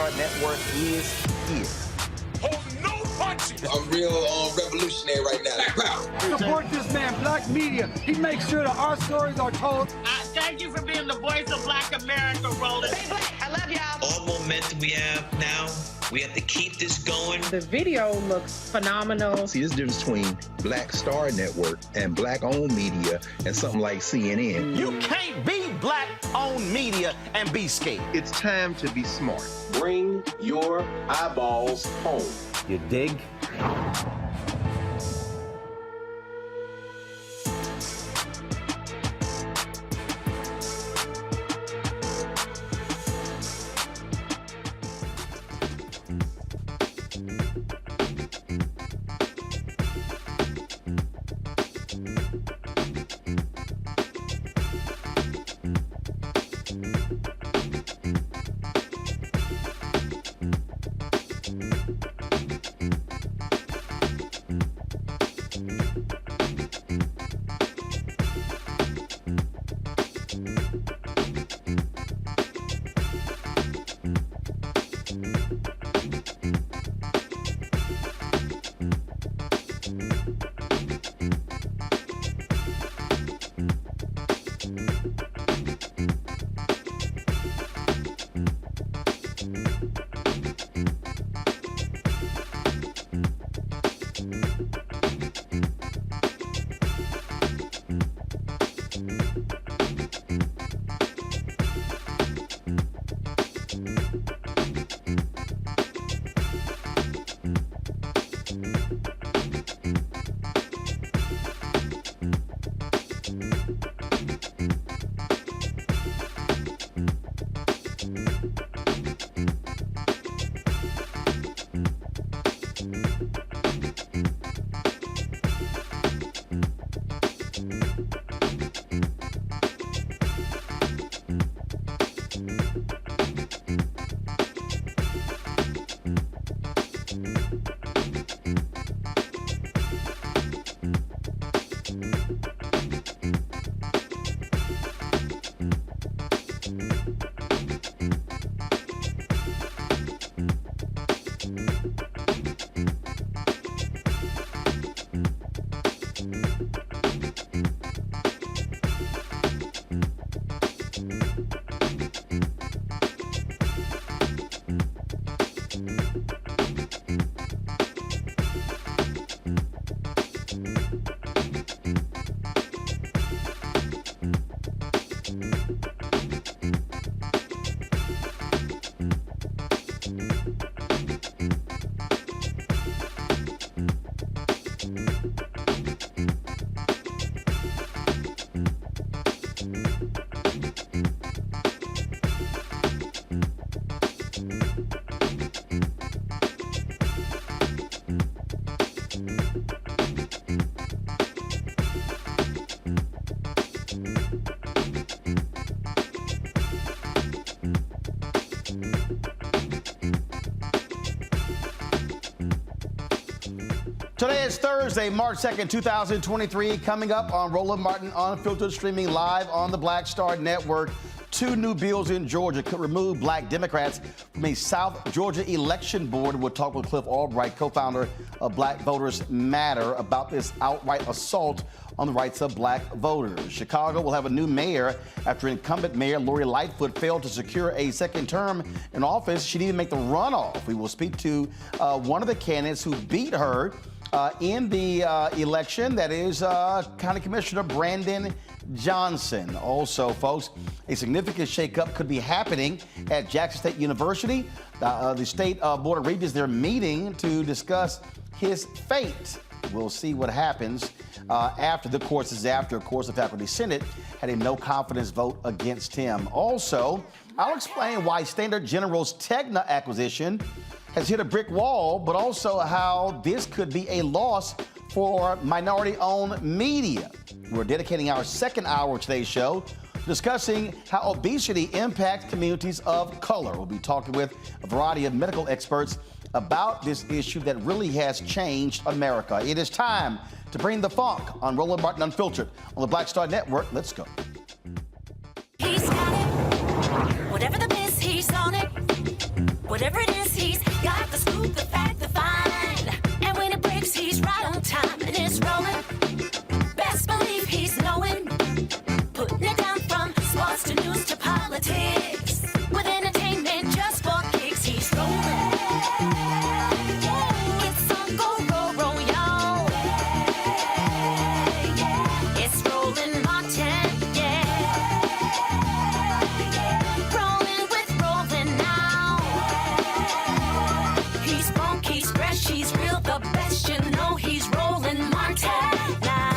Star Network is here. Hold no punches. I'm real revolutionary right now. Support this man, Black Media. He makes sure that our stories are told. Thank you for being the voice of Black America, Roland. Stay black. I love y'all. All momentum we have now, we have to keep this going. The video looks phenomenal. See, there's a difference between Black Star Network and Black-owned media and something like CNN. You can't be Black-owned media and be scared. It's time to be smart. Bring your eyeballs home. You dig? Today is Thursday, March 2nd, 2023. Coming up on Roland Martin Unfiltered, streaming live on the Black Star Network. 2 new bills in Georgia could remove Black Democrats from a South Georgia election board. We'll talk with Cliff Albright, co-founder of Black Voters Matter, about this outright assault on the rights of Black voters. Chicago will have a new mayor after incumbent Mayor Lori Lightfoot failed to secure a second term in office. She didn't make the runoff. We will speak to one of the candidates who beat her in the election, that is County Commissioner Brandon Johnson. Also, folks, a significant shakeup could be happening at Jackson State University. The State Board of Regents, they're meeting to discuss his fate. We'll see what happens after the course is after. Of course, the Faculty Senate had a no-confidence vote against him. Also, I'll explain why Standard-Tegna acquisition has hit a brick wall, but also how this could be a loss for minority-owned media. We're dedicating our second hour of today's show discussing how obesity impacts communities of color. We'll be talking with a variety of medical experts about this issue that really has changed America. It is time to bring the funk on Roland Martin Unfiltered on the Black Star Network. Let's go. He's got it. Whatever the miss, he's on it. Whatever it is, he's got the scoop, the fact, the find. And when it breaks, he's right on time. And it's rolling. Best believe he's knowing. Putting it down from sports to news to politics. With entertainment just for kicks, he's rolling. It's on Go, roll, y'all. It's Roland Martin, rolling with Roland now. He's funky, he's fresh, he's real, the best, you know he's Roland Martin now.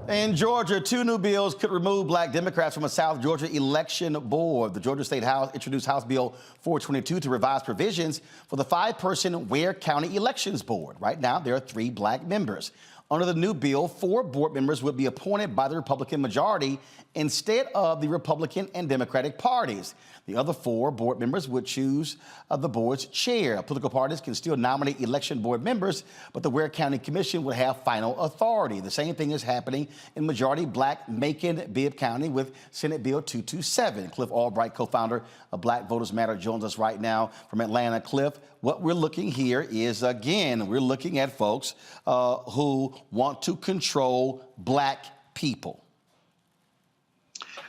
In Georgia, 2 new bills could remove black Democrats from a South Georgia election board. The Georgia State House introduced House Bill 422 to revise provisions for the 5-person Ware County Elections Board. Right now, there are 3 black members. Under the new bill, 4 board members would be appointed by the Republican majority instead of the Republican and Democratic parties. The other 4 board members would choose the board's chair. Political parties can still nominate election board members, but the Ware County Commission would have final authority. The same thing is happening in majority black Macon-Bibb County with Senate Bill 227. Cliff Albright, co-founder of Black Voters Matter, joins us right now from Atlanta. Cliff, what we're looking here is, again, we're looking at folks who want to control black people.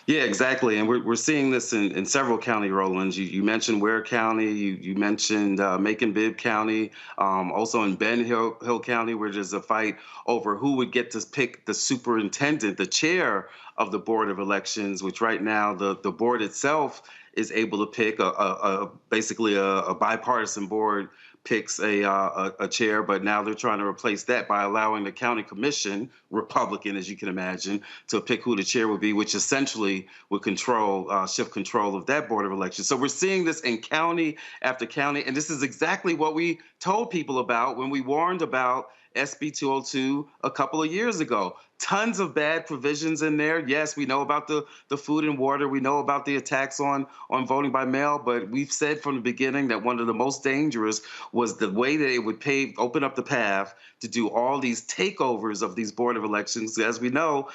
Yeah, exactly. And we're seeing this in several county, Roland. You mentioned Ware County, you mentioned Macon-Bibb County, also in Ben Hill County, where there's a fight over who would get to pick the superintendent, the chair of the Board of Elections, which right now the board itself is able to pick basically a bipartisan board picks a chair, but now they're trying to replace that by allowing the county commission, Republican as you can imagine, to pick who the chair would be, which essentially would shift control of that Board of Elections. So we're seeing this in county after county, and this is exactly what we told people about when we warned about SB 202 a couple of years ago. Tons of bad provisions in there. Yes, we know about the food and water. We know about the attacks on voting by mail, but we've said from the beginning that one of the most dangerous was the way that it would open up the path to do all these takeovers of these Board of Elections. As we know,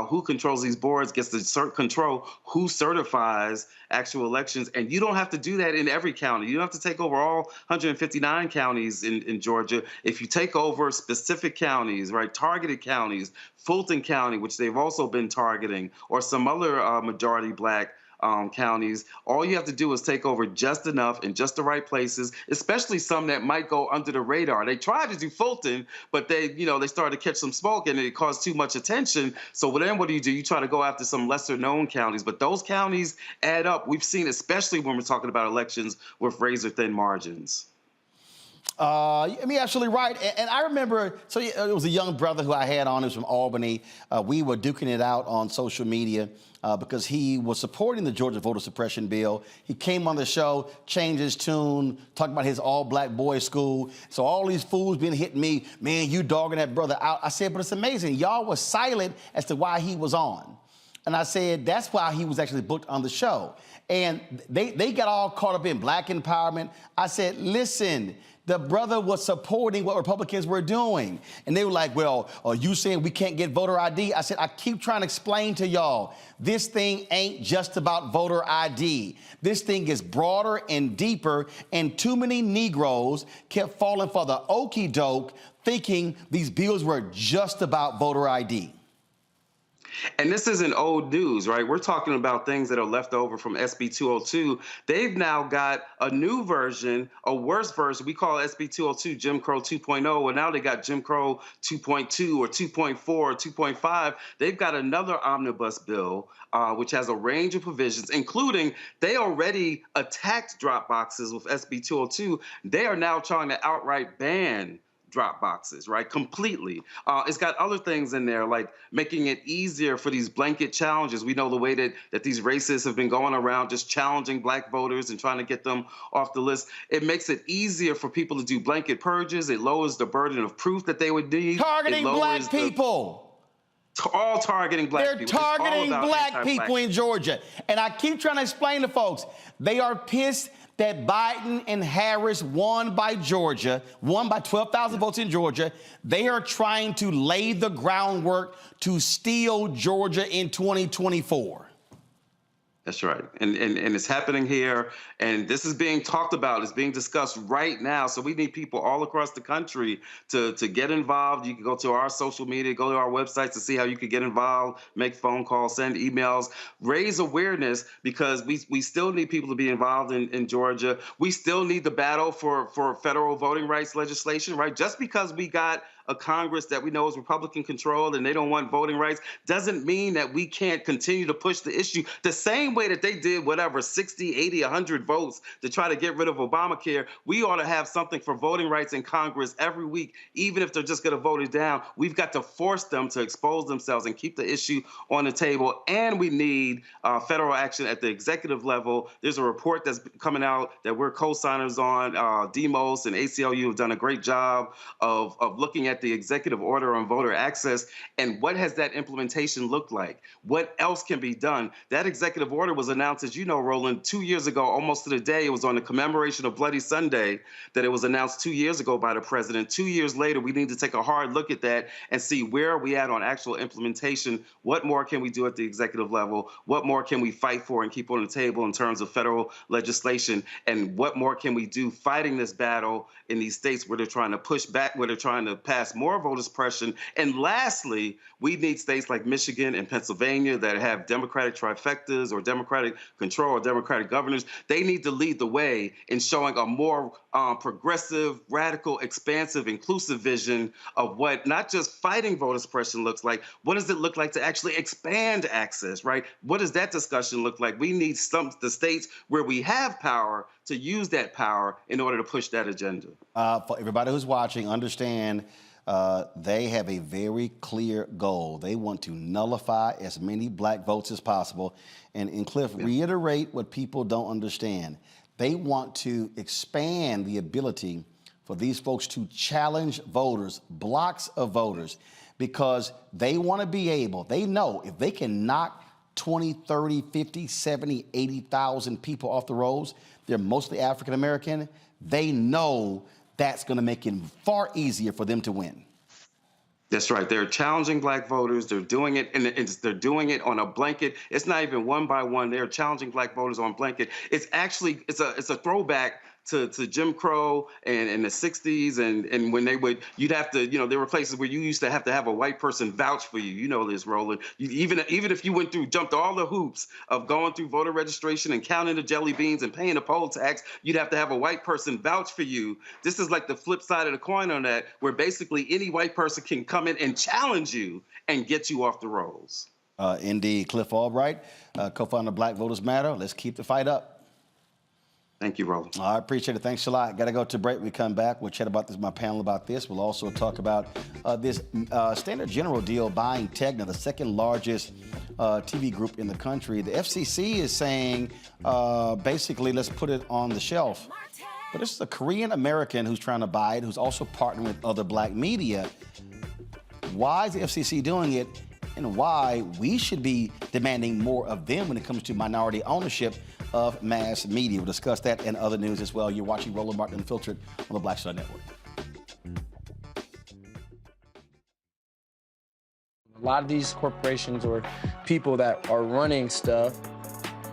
who controls these boards gets to control who certifies actual elections, and you don't have to do that in every county. You don't have to take over all 159 counties in Georgia. If you take over specific counties, right, targeted counties, Fulton County, which they've also been targeting, or some other majority black counties, all you have to do is take over just enough in just the right places, especially some that might go under the radar. They tried to do Fulton, but they started to catch some smoke and it caused too much attention. So then what do? You try to go after some lesser known counties, but those counties add up. We've seen, especially when we're talking about elections with razor thin margins. You're absolutely right. And I remember, so it was a young brother who I had on, who's from Albany. We were duking it out on social media because he was supporting the Georgia voter suppression bill. He came on the show, changed his tune, talked about his all-black boys school. So all these fools been hitting me, man, you dogging that brother out. I said, but it's amazing. Y'all was silent as to why he was on. And I said, that's why he was actually booked on the show. And they got all caught up in black empowerment. I said, listen, the brother was supporting what Republicans were doing. And they were like, well, are you saying we can't get voter ID? I said, I keep trying to explain to y'all, this thing ain't just about voter ID. This thing is broader and deeper, and too many Negroes kept falling for the okie doke, thinking these bills were just about voter ID. And this isn't old news, right? We're talking about things that are left over from SB 202. They've now got a new version, a worse version. We call SB 202 Jim Crow 2.0, and now they got Jim Crow 2.2 or 2.4 or 2.5. They've got another omnibus bill, which has a range of provisions, including they already attacked drop boxes with SB 202. They are now trying to outright ban drop boxes, right? Completely. It's got other things in there, like making it easier for these blanket challenges. We know the way that these racists have been going around just challenging black voters and trying to get them off the list. It makes it easier for people to do blanket purges. It lowers the burden of proof that they would need. Targeting black people. All targeting black people. They're targeting black people in Georgia. And I keep trying to explain to folks, they are pissed that Biden and Harris won by 12,000 votes in Georgia. They are trying to lay the groundwork to steal Georgia in 2024. That's right. And it's happening here. And this is being talked about. It's being discussed right now. So we need people all across the country to get involved. You can go to our social media, go to our websites to see how you can get involved, make phone calls, send emails, raise awareness, because we still need people to be involved in Georgia. We still need the battle for federal voting rights legislation, right? Just because we got a Congress that we know is Republican controlled and they don't want voting rights doesn't mean that we can't continue to push the issue the same way that they did, 60, 80, 100 votes to try to get rid of Obamacare. We ought to have something for voting rights in Congress every week, even if they're just going to vote it down. We've got to force them to expose themselves and keep the issue on the table. And we need federal action at the executive level. There's a report that's coming out that we're co-signers on. Demos and ACLU have done a great job of looking at the executive order on voter access and what has that implementation looked like? What else can be done? That executive order was announced, as you know, Roland, 2 years ago, almost to the day. It was on the commemoration of Bloody Sunday that it was announced 2 years ago by the president. 2 years later, we need to take a hard look at that and see where are we at on actual implementation. What more can we do at the executive level? What more can we fight for and keep on the table in terms of federal legislation? And what more can we do fighting this battle in these states where they're trying to push back, where they're trying to pass more voter suppression? And lastly, we need states like Michigan and Pennsylvania that have Democratic trifectas or Democratic control or Democratic governors. They need to lead the way in showing a more progressive, radical, expansive, inclusive vision of what not just fighting voter suppression looks like. What does it look like to actually expand access, right? What does that discussion look like? We need the states where we have power to use that power in order to push that agenda. For everybody who's watching, understand they have a very clear goal. They want to nullify as many black votes as possible. And Cliff, reiterate what people don't understand. They want to expand the ability for these folks to challenge voters, blocks of voters, because they want to be able, they know if they can knock 20, 30, 50, 70, 80,000 people off the rolls, they're mostly African American, they know that's going to make it far easier for them to win. That's right. They're challenging black voters. They're doing it, and they're doing it on a blanket. It's not even one by one. They're challenging black voters on blanket. It's actually it's a throwback to Jim Crow and the 60s and when you'd have to, there were places where you used to have a white person vouch for you. You know this, Roland. Even if you jumped all the hoops of going through voter registration and counting the jelly beans and paying the poll tax, you'd have to have a white person vouch for you. This is like the flip side of the coin on that, where basically any white person can come in and challenge you and get you off the rolls. Indeed. Cliff Albright, co-founder of Black Voters Matter. Let's keep the fight up. Thank you, Roland. I appreciate it. Thanks a lot. Got to go to break. We come back. We'll chat about this, my panel about this. We'll also talk about this Standard General deal buying Tegna, the second largest TV group in the country. The FCC is saying, basically, let's put it on the shelf. But this is a Korean American who's trying to buy it, who's also partnering with other black media. Why is the FCC doing it, and why we should be demanding more of them when it comes to minority ownership of mass media? We'll discuss that and other news as well. You're watching Roland Martin Unfiltered on the Black Star Network. A lot of these corporations or people that are running stuff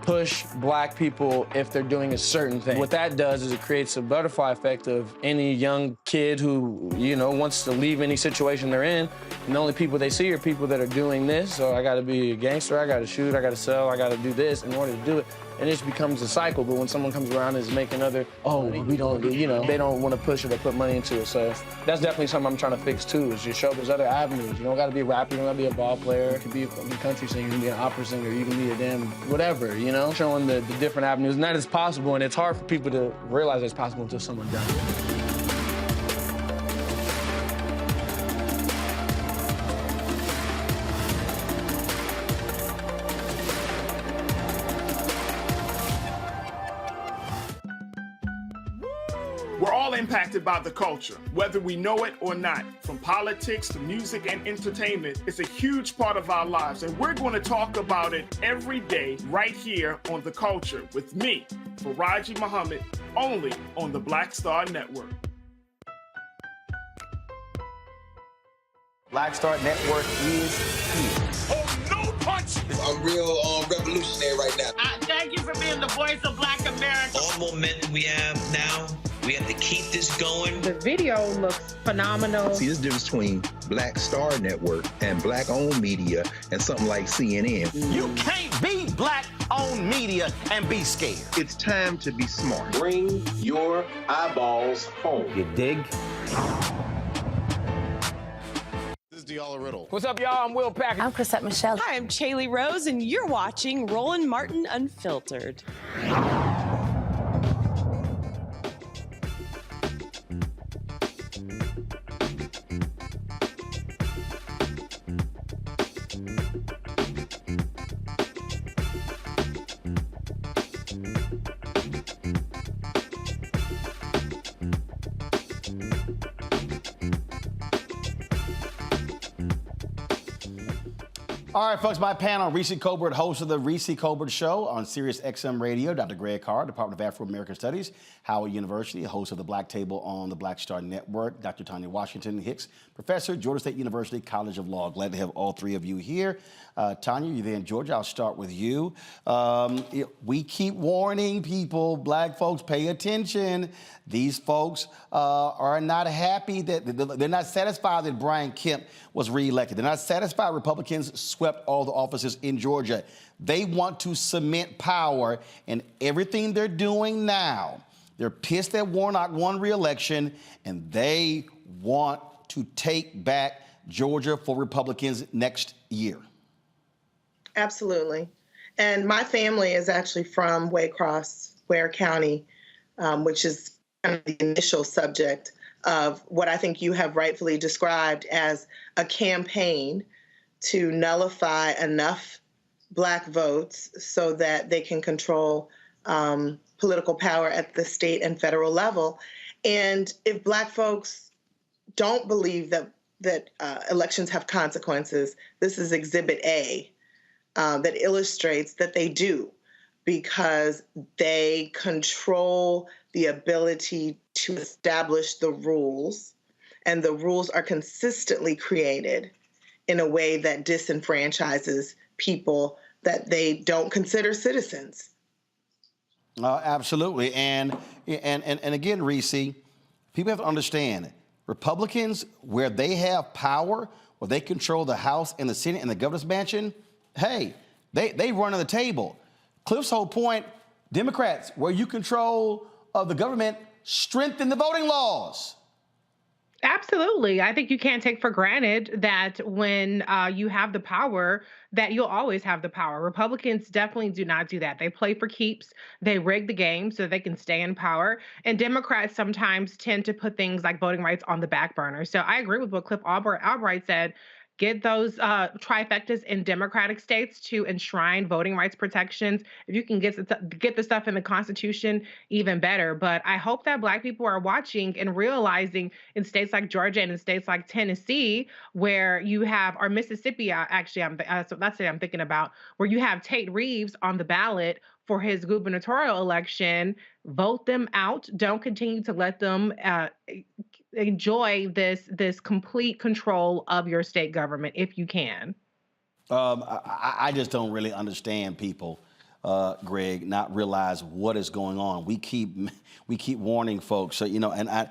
push black people if they're doing a certain thing. What that does is it creates a butterfly effect of any young kid who, wants to leave any situation they're in, and the only people they see are people that are doing this. So I gotta be a gangster, I gotta shoot, I gotta sell, I gotta do this in order to do it. And it just becomes a cycle. But when someone comes around and is making we don't do, they don't want to push it or put money into it. So that's definitely something I'm trying to fix too, is just show there's other avenues. You don't gotta be a rapper, you don't gotta be a ball player. You can be a country singer, you can be an opera singer, you can be a damn whatever, showing the different avenues. And that is possible, and it's hard for people to realize it's possible until someone does it. We're all impacted by the culture, whether we know it or not. From politics to music and entertainment, it's a huge part of our lives, and we're going to talk about it every day right here on The Culture with me, Faraji Muhammad, only on the Black Star Network. Black Star Network is here. Oh, no punches! I'm real revolutionary right now. Thank you for being the voice of Black America. All momentum we have now, we have to keep this going. The video looks phenomenal. See, there's a difference between Black Star Network and black-owned media and something like CNN. You can't be black-owned media and be scared. It's time to be smart. Bring your eyeballs home. You dig? What's up, y'all? I'm Will Packer. I'm Chrisette Michelle. Hi, I'm Chaley Rose, and you're watching Roland Martin Unfiltered. All right, folks, my panel, Reese Colbert, host of the Reese Colbert Show on Sirius XM Radio, Dr. Greg Carr, Department of Afro-American Studies, Howard University, host of the Black Table on the Black Star Network, Dr. Tanya Washington Hicks, professor, Georgia State University College of Law. Glad to have all three of you here. Tanya, you're there in Georgia. I'll start with you. We keep warning people, black folks, pay attention. These folks are not happy that they're not satisfied that Brian Kemp was reelected. They're not satisfied Republicans swept all the offices in Georgia. They want to cement power, and everything they're doing now, they're pissed that Warnock won re-election, and they want to take back Georgia for Republicans next year. Absolutely. And my family is actually from Waycross, Ware County, which is kind of the initial subject of what I think you have rightfully described as a campaign to nullify enough black votes so that they can control political power at the state and federal level. And if black folks don't believe that elections have consequences, this is Exhibit A that illustrates that they do, because they control the ability to establish the rules, and the rules are consistently created in a way that disenfranchises people that they don't consider citizens. Absolutely. And again, Reese, people have to understand, Republicans, where they have power, where they control the House and the Senate and the governor's mansion, hey, they run on the table. Cliff's whole point, Democrats, where you control of the government, strengthen the voting laws. Absolutely. I think you can't take for granted that when you have the power, that you'll always have the power. Republicans definitely do not do that. They play for keeps. They rig the game so they can stay in power. And Democrats sometimes tend to put things like voting rights on the back burner. So I agree with what Cliff Albright said. Get those trifectas in Democratic states to enshrine voting rights protections. If you can get the stuff in the Constitution, even better. But I hope that black people are watching and realizing in states like Georgia and in states like Tennessee, where you have, or Mississippi, so that's it I'm thinking about, where you have Tate Reeves on the ballot for his gubernatorial election. Vote them out. Don't continue to let them enjoy this complete control of your state government if you can. I just don't really understand people, Greg, not realize what is going on. We keep warning folks. So, and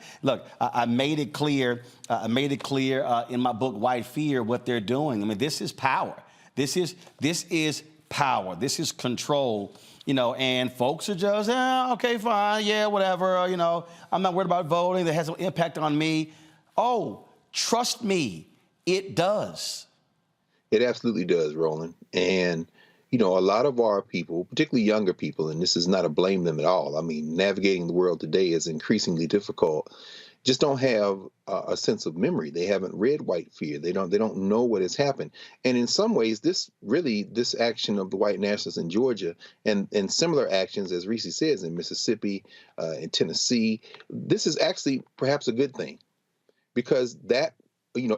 I made it clear. In my book White Fear what they're doing. I mean, this is power. This is power. This is control. And folks are just, okay, fine, yeah, whatever, I'm not worried about voting. That has no impact on me. Oh, trust me, it does. It absolutely does, Roland. And, a lot of our people, particularly younger people, and this is not to blame them at all. I mean, navigating the world today is increasingly difficult. just don't have a sense of memory. They haven't read White Fear. They don't know what has happened. And in some ways, this action of the white nationalists in Georgia and similar actions, as Reese says, in Mississippi, in Tennessee, this is actually perhaps a good thing, because that,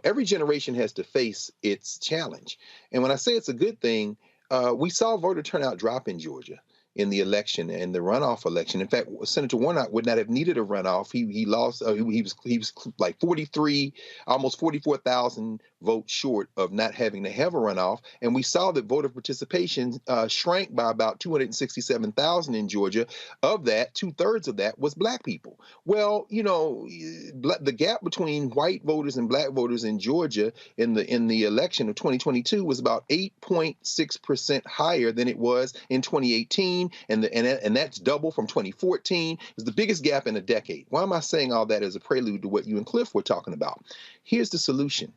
every generation has to face its challenge. And when I say it's a good thing, we saw voter turnout drop in Georgia in the election and the runoff election. In fact, Senator Warnock would not have needed a runoff. He lost. He was like 43, almost 44,000 votes short of not having to have a runoff. And we saw that voter participation shrank by about 267,000 in Georgia. Of that, 2/3 of that was Black people. Well, the gap between white voters and Black voters in Georgia in the election of 2022 was about 8.6% higher than it was in 2018. And that's double from 2014. It's the biggest gap in a decade. Why am I saying all that as a prelude to what you and Cliff were talking about? Here's the solution: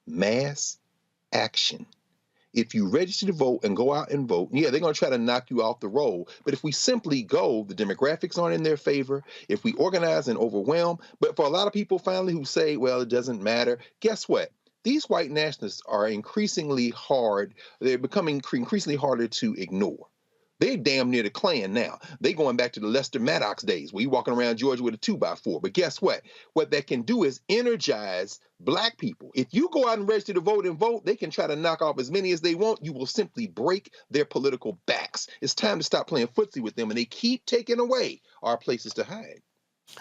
mass action. If you register to vote and go out and vote, yeah, they're going to try to knock you off the roll. But if we simply go, the demographics aren't in their favor. If we organize and overwhelm, but for a lot of people finally who say, well, it doesn't matter, guess what? These white nationalists are increasingly hard. They're becoming increasingly harder to ignore. They're damn near the Klan now. They're going back to the Lester Maddox days where you're walking around Georgia with a 2x4. But guess what? What that can do is energize Black people. If you go out and register to vote and vote, they can try to knock off as many as they want. You will simply break their political backs. It's time to stop playing footsie with them, and they keep taking away our places to hide.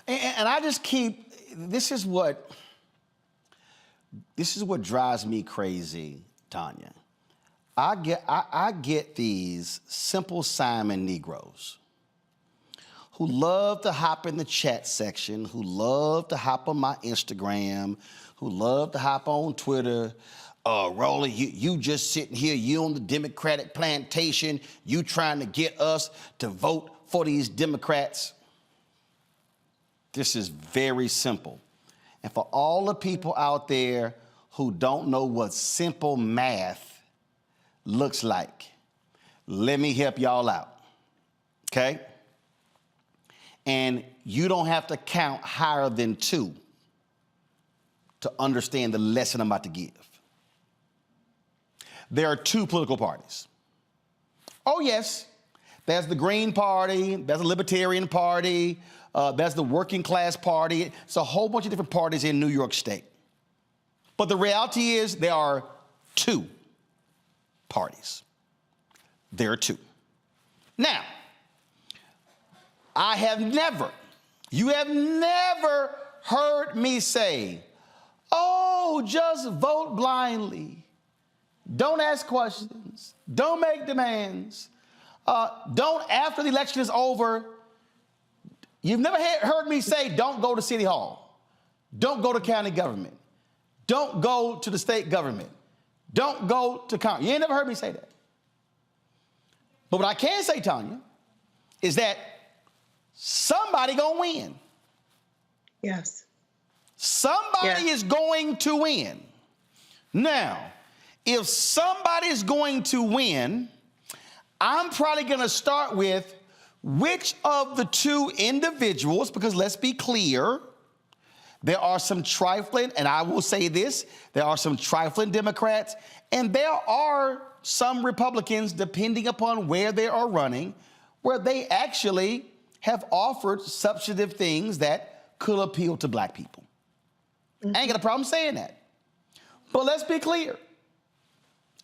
And I just keep, this is what drives me crazy, Tanya. I get these Simple Simon Negroes who love to hop in the chat section, who love to hop on my Instagram, who love to hop on Twitter. Roland, you just sitting here, you on the Democratic plantation, you trying to get us to vote for these Democrats. This is very simple. And for all the people out there who don't know what simple math looks like, let me help y'all out, okay? And you don't have to count higher than 2 to understand the lesson I'm about to give. There are 2 political parties. Oh yes, there's the Green Party, there's the Libertarian Party, there's the Working Class Party. It's a whole bunch of different parties in New York State. But the reality is there are 2 parties. There are 2. Now, you have never heard me say, oh, just vote blindly. Don't ask questions. Don't make demands. Don't, after the election is over, you've never heard me say, don't go to City Hall. Don't go to county government. Don't go to the state government. Don't go to Congress. You ain't never heard me say that. But what I can say, Tanya, is that somebody gonna win. Yes. Somebody is going to win. Now, if somebody is going to win, I'm probably gonna start with which of the 2 individuals, because let's be clear, there are some trifling, and I will say this, there are some trifling Democrats, and there are some Republicans, depending upon where they are running, where they actually have offered substantive things that could appeal to Black people. I ain't got a problem saying that. But let's be clear.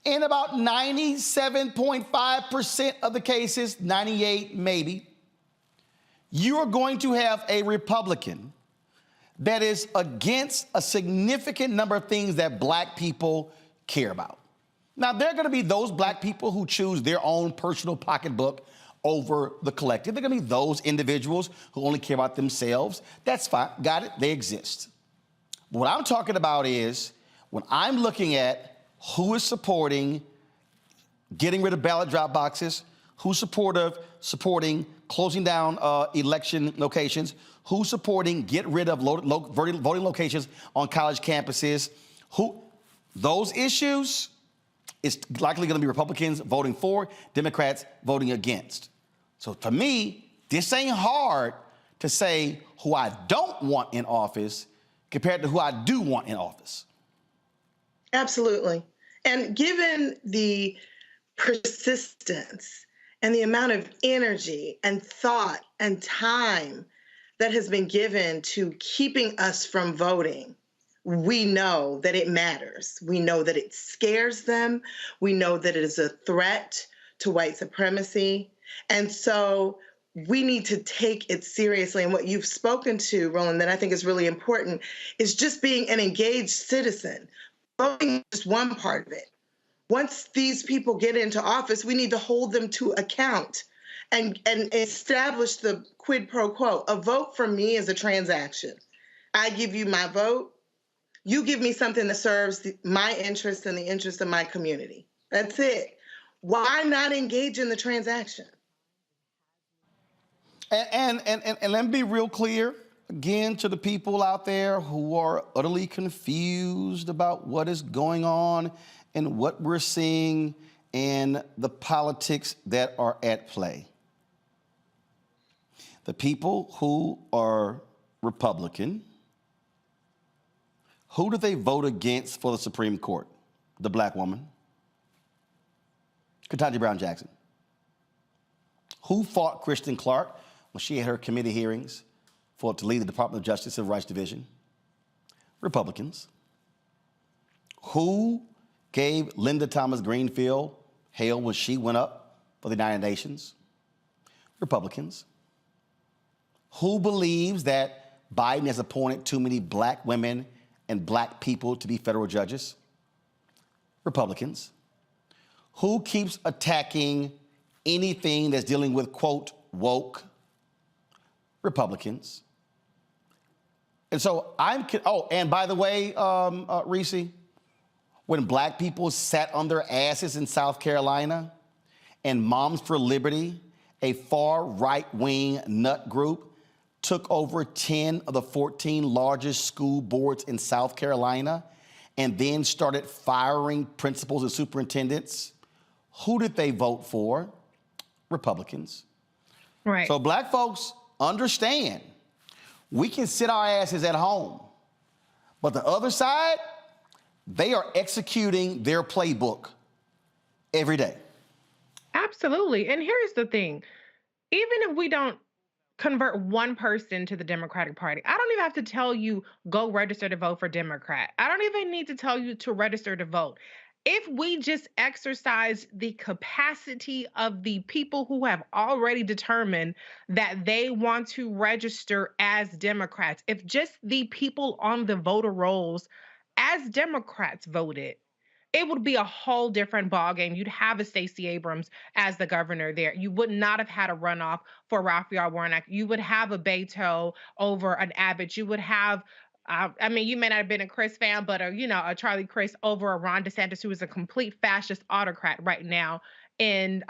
In about 97.5% of the cases, 98 maybe, you are going to have a Republican that is against a significant number of things that Black people care about. Now, there are going to be those Black people who choose their own personal pocketbook over the collective. There are going to be those individuals who only care about themselves. That's fine. Got it. They exist. What I'm talking about is when I'm looking at who is supporting getting rid of ballot drop boxes, who's supporting closing down election locations, who's supporting get rid of voting locations on college campuses, those issues, it's likely going to be Republicans voting for, Democrats voting against. So for me, this ain't hard to say who I don't want in office. compared to who I do want in office. Absolutely. And given the persistence and the amount of energy and thought and time that has been given to keeping us from voting, we know that it matters. We know that it scares them. We know that it is a threat to white supremacy. And so we need to take it seriously. And what you've spoken to, Roland, that I think is really important is just being an engaged citizen. Voting is just one part of it. Once these people get into office, we need to hold them to account and establish the quid pro quo. A vote for me is a transaction. I give you my vote. You give me something that serves my interest and the interest of my community. That's it. Why not engage in the transaction? And let me be real clear, again, to the people out there who are utterly confused about what is going on and what we're seeing in the politics that are at play. The people who are Republican, who do they vote against for the Supreme Court? The black woman, Ketanji Brown Jackson. Who fought Kristen Clark when she had her committee hearings to lead the Department of Justice Civil Rights Division? Republicans. Who gave Linda Thomas Greenfield hell when she went up for the United Nations? Republicans. Who believes that Biden has appointed too many black women and black people to be federal judges? Republicans. Who keeps attacking anything that's dealing with, quote, woke? Republicans. And so and by the way, Reese, when black people sat on their asses in South Carolina and Moms for Liberty, a far right-wing nut group, took over 10 of the 14 largest school boards in South Carolina and then started firing principals and superintendents, who did they vote for? Republicans. Right. So black folks, understand, we can sit our asses at home, but the other side, they are executing their playbook every day. Absolutely. And here's the thing. Even if we don't convert one person to the Democratic Party, I don't even have to tell you, go register to vote for Democrat. I don't even need to tell you to register to vote. If we just exercise the capacity of the people who have already determined that they want to register as Democrats, if just the people on the voter rolls as Democrats voted, it would be a whole different ballgame. You'd have a Stacey Abrams as the governor there. You would not have had a runoff for Raphael Warnock. You would have a Beto over an Abbott. You would have, you may not have been a Chris fan, but a Charlie Crist over a Ron DeSantis, who is a complete fascist autocrat right now in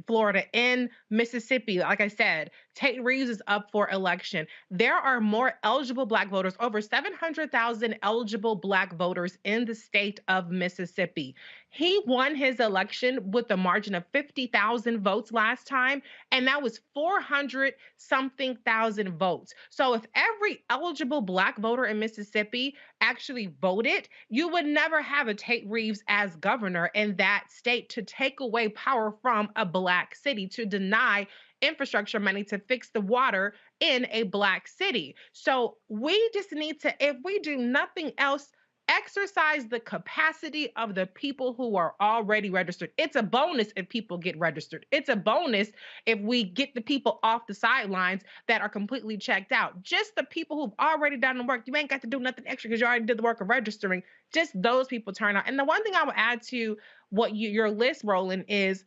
Florida. In Mississippi, like I said, Tate Reeves is up for election. There are more eligible black voters, over 700,000 eligible black voters in the state of Mississippi. He won his election with a margin of 50,000 votes last time, and that was 400-something thousand votes. So if every eligible black voter in Mississippi actually voted, you would never have a Tate Reeves as governor in that state to take away power from a black city, to deny infrastructure money to fix the water in a black city. So we just need to, if we do nothing else, exercise the capacity of the people who are already registered. It's a bonus if people get registered. It's a bonus if we get the people off the sidelines that are completely checked out. Just the people who've already done the work. You ain't got to do nothing extra because you already did the work of registering. Just those people turn out. And the one thing I will add to what your list, Roland, is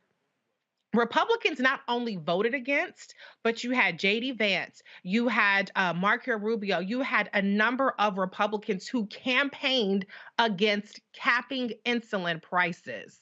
Republicans not only voted against, but you had J.D. Vance, you had Marco Rubio, you had a number of Republicans who campaigned against capping insulin prices.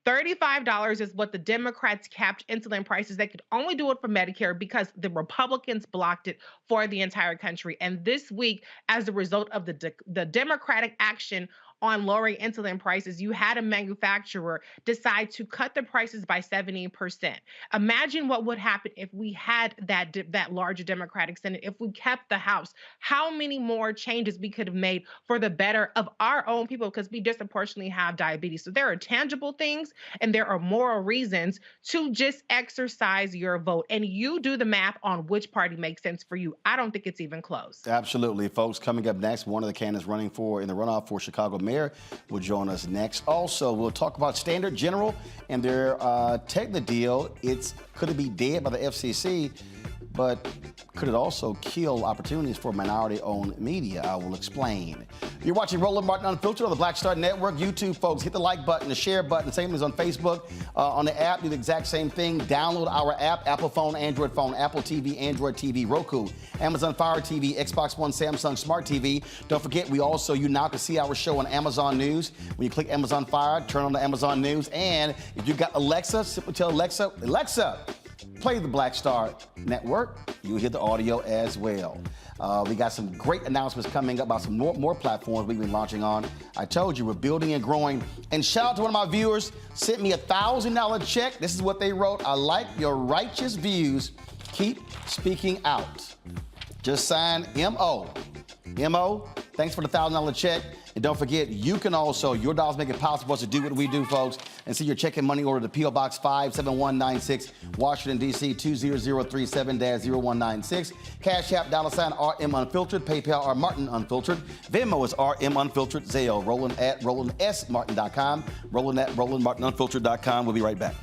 $35 is what the Democrats capped insulin prices. They could only do it for Medicare because the Republicans blocked it for the entire country. And this week, as a result of the Democratic action on lowering insulin prices, you had a manufacturer decide to cut the prices by 70%. Imagine what would happen if we had that larger Democratic Senate, if we kept the House, how many more changes we could have made for the better of our own people, because we disproportionately have diabetes. So there are tangible things and there are moral reasons to just exercise your vote. And you do the math on which party makes sense for you. I don't think it's even close. Absolutely, folks. Coming up next, one of the candidates running in the runoff for Chicago mayor will join us next. Also, we'll talk about Standard General and their Tegna deal. Could it be dead by the FCC? But could it also kill opportunities for minority-owned media? I will explain. You're watching Roland Martin Unfiltered on the Black Star Network. YouTube, folks, hit the like button, the share button. Same as on Facebook. On the app, do the exact same thing. Download our app, Apple phone, Android phone, Apple TV, Android TV, Roku, Amazon Fire TV, Xbox One, Samsung Smart TV. Don't forget, you now can see our show on Amazon News. When you click Amazon Fire, turn on the Amazon News. And if you've got Alexa, simply tell Alexa, play the Black Star Network. You'll hear the audio as well. We got some great announcements coming up about some more platforms we've been launching on. I told you, we're building and growing. And shout out to one of my viewers, sent me a $1,000 check. This is what they wrote. I like your righteous views. Keep speaking out. Just sign M.O. M.O., thanks for the $1,000 check. And don't forget, you can also, your dollars make it possible for us to do what we do, folks, and send your check and money order to P.O. Box 57196, Washington, D.C. 20037-0196. Cash App, $RM Unfiltered. PayPal, R Martin Unfiltered. Venmo is RM Unfiltered. Zelle, Roland at RolandSMartin.com. Roland at RolandMartinUnfiltered.com. We'll be right back.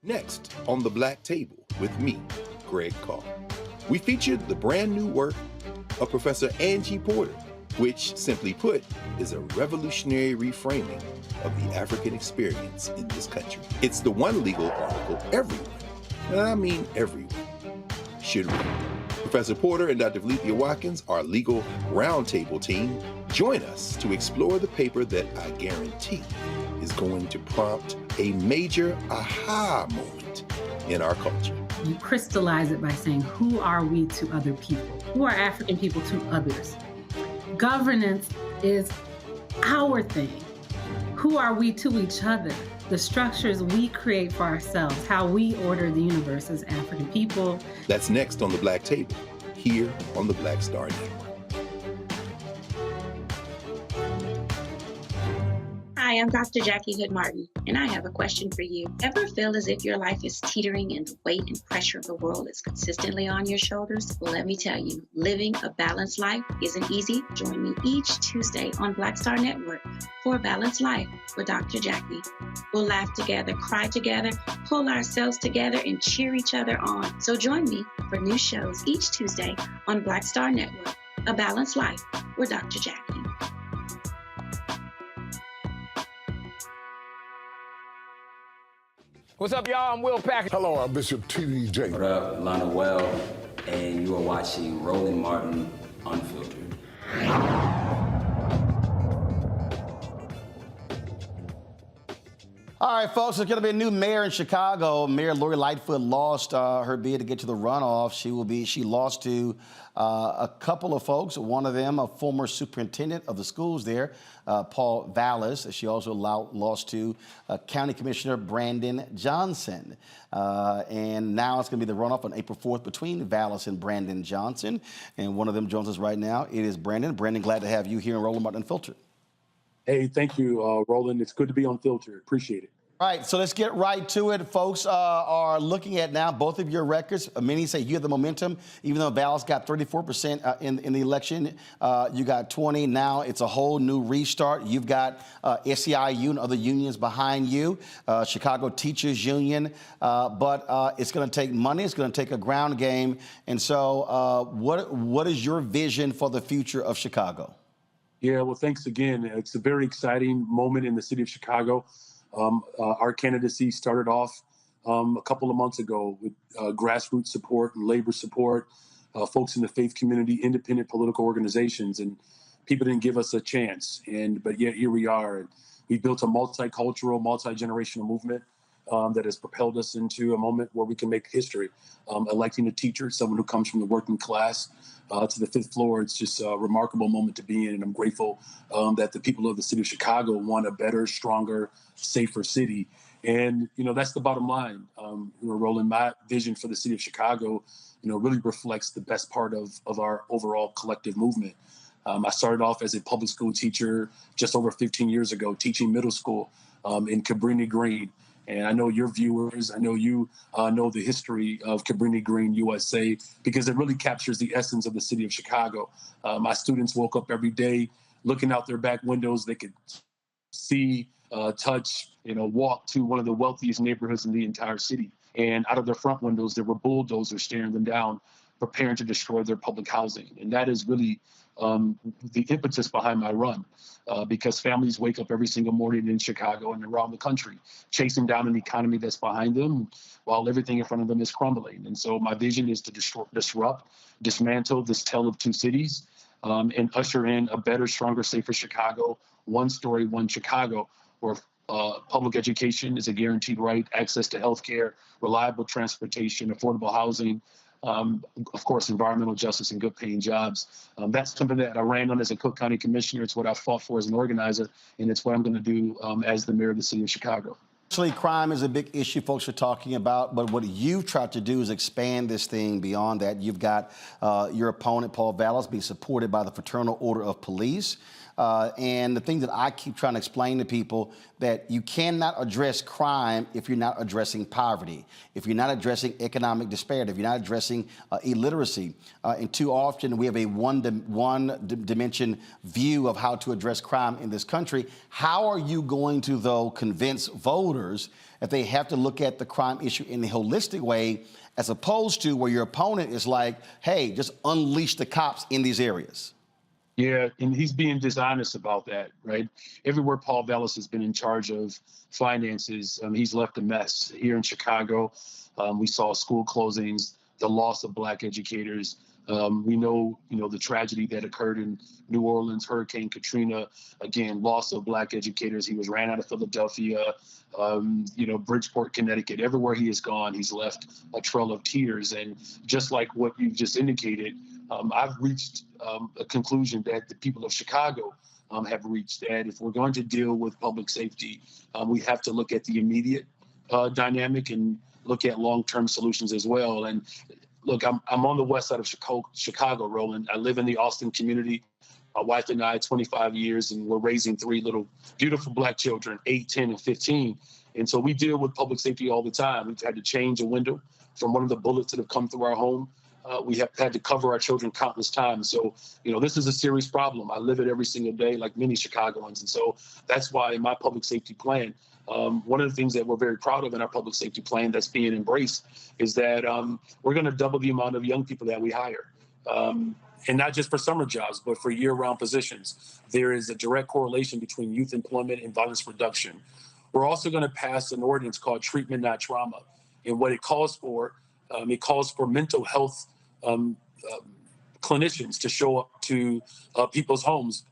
Next on The Black Table with me, Greg Carr. We featured the brand new work of Professor Angie Porter, which, simply put, is a revolutionary reframing of the African experience in this country. It's the one legal article everyone, and I mean everyone, should read. Professor Porter and Dr. Valencia Watkins, our legal roundtable team, join us to explore the paper that I guarantee is going to prompt a major aha moment in our culture. You crystallize it by saying, who are we to other people? Who are African people to others? Governance is our thing. Who are we to each other? The structures we create for ourselves, how we order the universe as African people. That's next on The Black Table, here on the Black Star Network. Hi, I'm Dr. Jackie Hood Martin, and I have a question for you. Ever feel as if your life is teetering and the weight and pressure of the world is consistently on your shoulders? Well, let me tell you, living a balanced life isn't easy. Join me each Tuesday on Black Star Network for A Balanced Life with Dr. Jackie. We'll laugh together, cry together, pull ourselves together, and cheer each other on. So join me for new shows each Tuesday on Black Star Network, A Balanced Life with Dr. Jackie. What's up, y'all? I'm Will Packard. Hello, I'm Bishop T.D.J. What up, Lana Well, and you are watching Roland Martin Unfiltered. All right, folks, there's going to be a new mayor in Chicago. Mayor Lori Lightfoot lost her bid to get to the runoff. She lost to a couple of folks. One of them, a former superintendent of the schools there, Paul Vallis. She also lost to County Commissioner Brandon Johnson. And now it's going to be the runoff on April 4th between Vallis and Brandon Johnson. And one of them joins us right now. It is Brandon. Brandon, glad to have you here in Roland Martin Unfiltered. Hey, thank you, Roland. It's good to be on Filter. Appreciate it. All right, so let's get right to it. Folks are looking at now both of your records. Many say you have the momentum, even though Vallis got 34% in the election. You got 20. Now it's a whole new restart. You've got SEIU and other unions behind you, Chicago Teachers Union. But it's going to take money. It's going to take a ground game. And so what is your vision for the future of Chicago? Yeah, well, thanks again. It's a very exciting moment in the city of Chicago. Our candidacy started off a couple of months ago with grassroots support and labor support, folks in the faith community, independent political organizations, and people didn't give us a chance. But yet here we are. And we built a multicultural, multi-generational movement that has propelled us into a moment where we can make history. Electing a teacher, someone who comes from the working class, to the 5th floor. It's just a remarkable moment to be in, and I'm grateful that the people of the city of Chicago want a better, stronger, safer city. And, that's the bottom line. Roland, my vision for the city of Chicago, really reflects the best part of our overall collective movement. I started off as a public school teacher just over 15 years ago, teaching middle school in Cabrini Green. And I know your viewers, I know you know the history of Cabrini Green, USA, because it really captures the essence of the city of Chicago. My students woke up every day looking out their back windows. They could see, touch, walk to one of the wealthiest neighborhoods in the entire city. And out of their front windows, there were bulldozers staring them down, preparing to destroy their public housing. And that is really the impetus behind my run, because families wake up every single morning in Chicago and around the country, chasing down an economy that's behind them while everything in front of them is crumbling. And so my vision is to disrupt, dismantle this tale of two cities, and usher in a better, stronger, safer Chicago, one story, one Chicago, where public education is a guaranteed right, access to healthcare, reliable transportation, affordable housing, of course, environmental justice and good paying jobs. That's something that I ran on as a Cook County Commissioner. It's what I fought for as an organizer, and it's what I'm going to do as the mayor of the city of Chicago. Actually, crime is a big issue folks are talking about, but what you've tried to do is expand this thing beyond that. You've got your opponent, Paul Vallas, being supported by the Fraternal Order of Police. And the thing that I keep trying to explain to people, that you cannot address crime if you're not addressing poverty, if you're not addressing economic disparity, if you're not addressing illiteracy. And too often we have a one-dimension view of how to address crime in this country. How are you going to, though, convince voters that they have to look at the crime issue in a holistic way, as opposed to where your opponent is like, hey, just unleash the cops in these areas? Yeah, and he's being dishonest about that, right? Everywhere Paul Vallas has been in charge of finances, he's left a mess. Here in Chicago, we saw school closings, the loss of Black educators. We know, the tragedy that occurred in New Orleans, Hurricane Katrina, again, loss of Black educators. He was ran out of Philadelphia, Bridgeport, Connecticut. Everywhere he has gone, he's left a trail of tears. And just like what you've just indicated, I've reached a conclusion that the people of Chicago have reached, that if we're going to deal with public safety, we have to look at the immediate dynamic and look at long-term solutions as well. And look, I'm on the west side of Chicago, Roland. I live in the Austin community. My wife and I, 25 years, and we're raising 3 little beautiful Black children, 8, 10, and 15. And so we deal with public safety all the time. We've had to change a window from one of the bullets that have come through our home. We have had to cover our children countless times. So, this is a serious problem. I live it every single day, like many Chicagoans. And so that's why in my public safety plan, one of the things that we're very proud of in our public safety plan that's being embraced is that we're going to double the amount of young people that we hire. And not just for summer jobs, but for year-round positions. There is a direct correlation between youth employment and violence reduction. We're also going to pass an ordinance called Treatment Not Trauma. And what it calls for mental health clinicians to show up to people's homes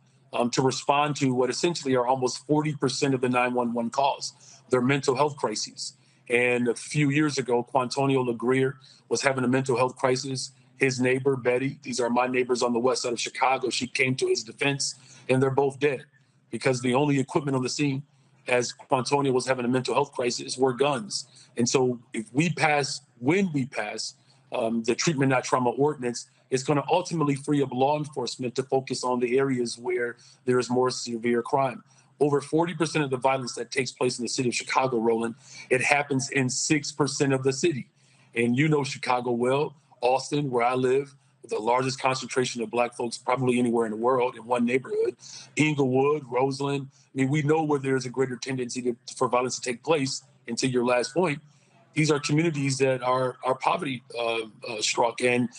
to respond to what essentially are almost 40% of the 911 calls. They're mental health crises. And a few years ago, Quantonio LaGreer was having a mental health crisis. His neighbor, Betty, these are my neighbors on the west side of Chicago, she came to his defense, and they're both dead because the only equipment on the scene as Quantonio was having a mental health crisis were guns. And so when we pass the Treatment Not Trauma ordinance, it's going to ultimately free up law enforcement to focus on the areas where there is more severe crime. Over 40% of the violence that takes place in the city of Chicago, Roland, it happens in 6% of the city. And you know Chicago well. Austin, where I live, the largest concentration of Black folks probably anywhere in the world in one neighborhood. Inglewood, Roseland. I mean, we know where there's a greater tendency for violence to take place. And to your last point, these are communities that are poverty struck. And,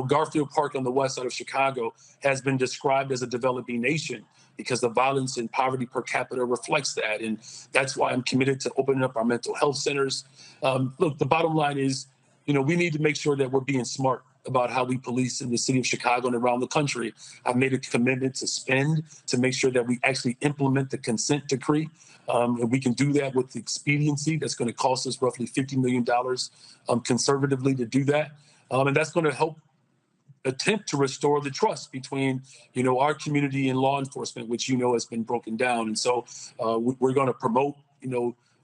Garfield Park on the west side of Chicago has been described as a developing nation because the violence and poverty per capita reflects that. And that's why I'm committed to opening up our mental health centers. Look, the bottom line is, we need to make sure that we're being smart about how we police in the city of Chicago and around the country. I've made a commitment to spend to make sure that we actually implement the consent decree. And we can do that with expediency. That's going to cost us roughly $50 million conservatively to do that. And that's going to help attempt to restore the trust between, our community and law enforcement, which, has been broken down. And so we're going to promote,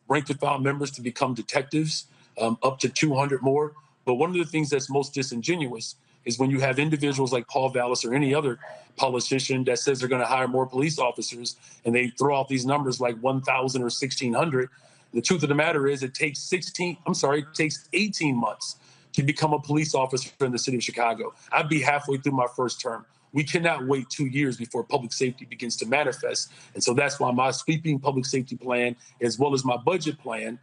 rank and file members to become detectives, up to 200 more. But one of the things that's most disingenuous is when you have individuals like Paul Vallis or any other politician that says they're going to hire more police officers and they throw out these numbers like 1,000 or 1,600. The truth of the matter is it takes 18 months to become a police officer in the city of Chicago. I'd be halfway through my first term. We cannot wait 2 years before public safety begins to manifest. And so that's why my sweeping public safety plan, as well as my budget plan,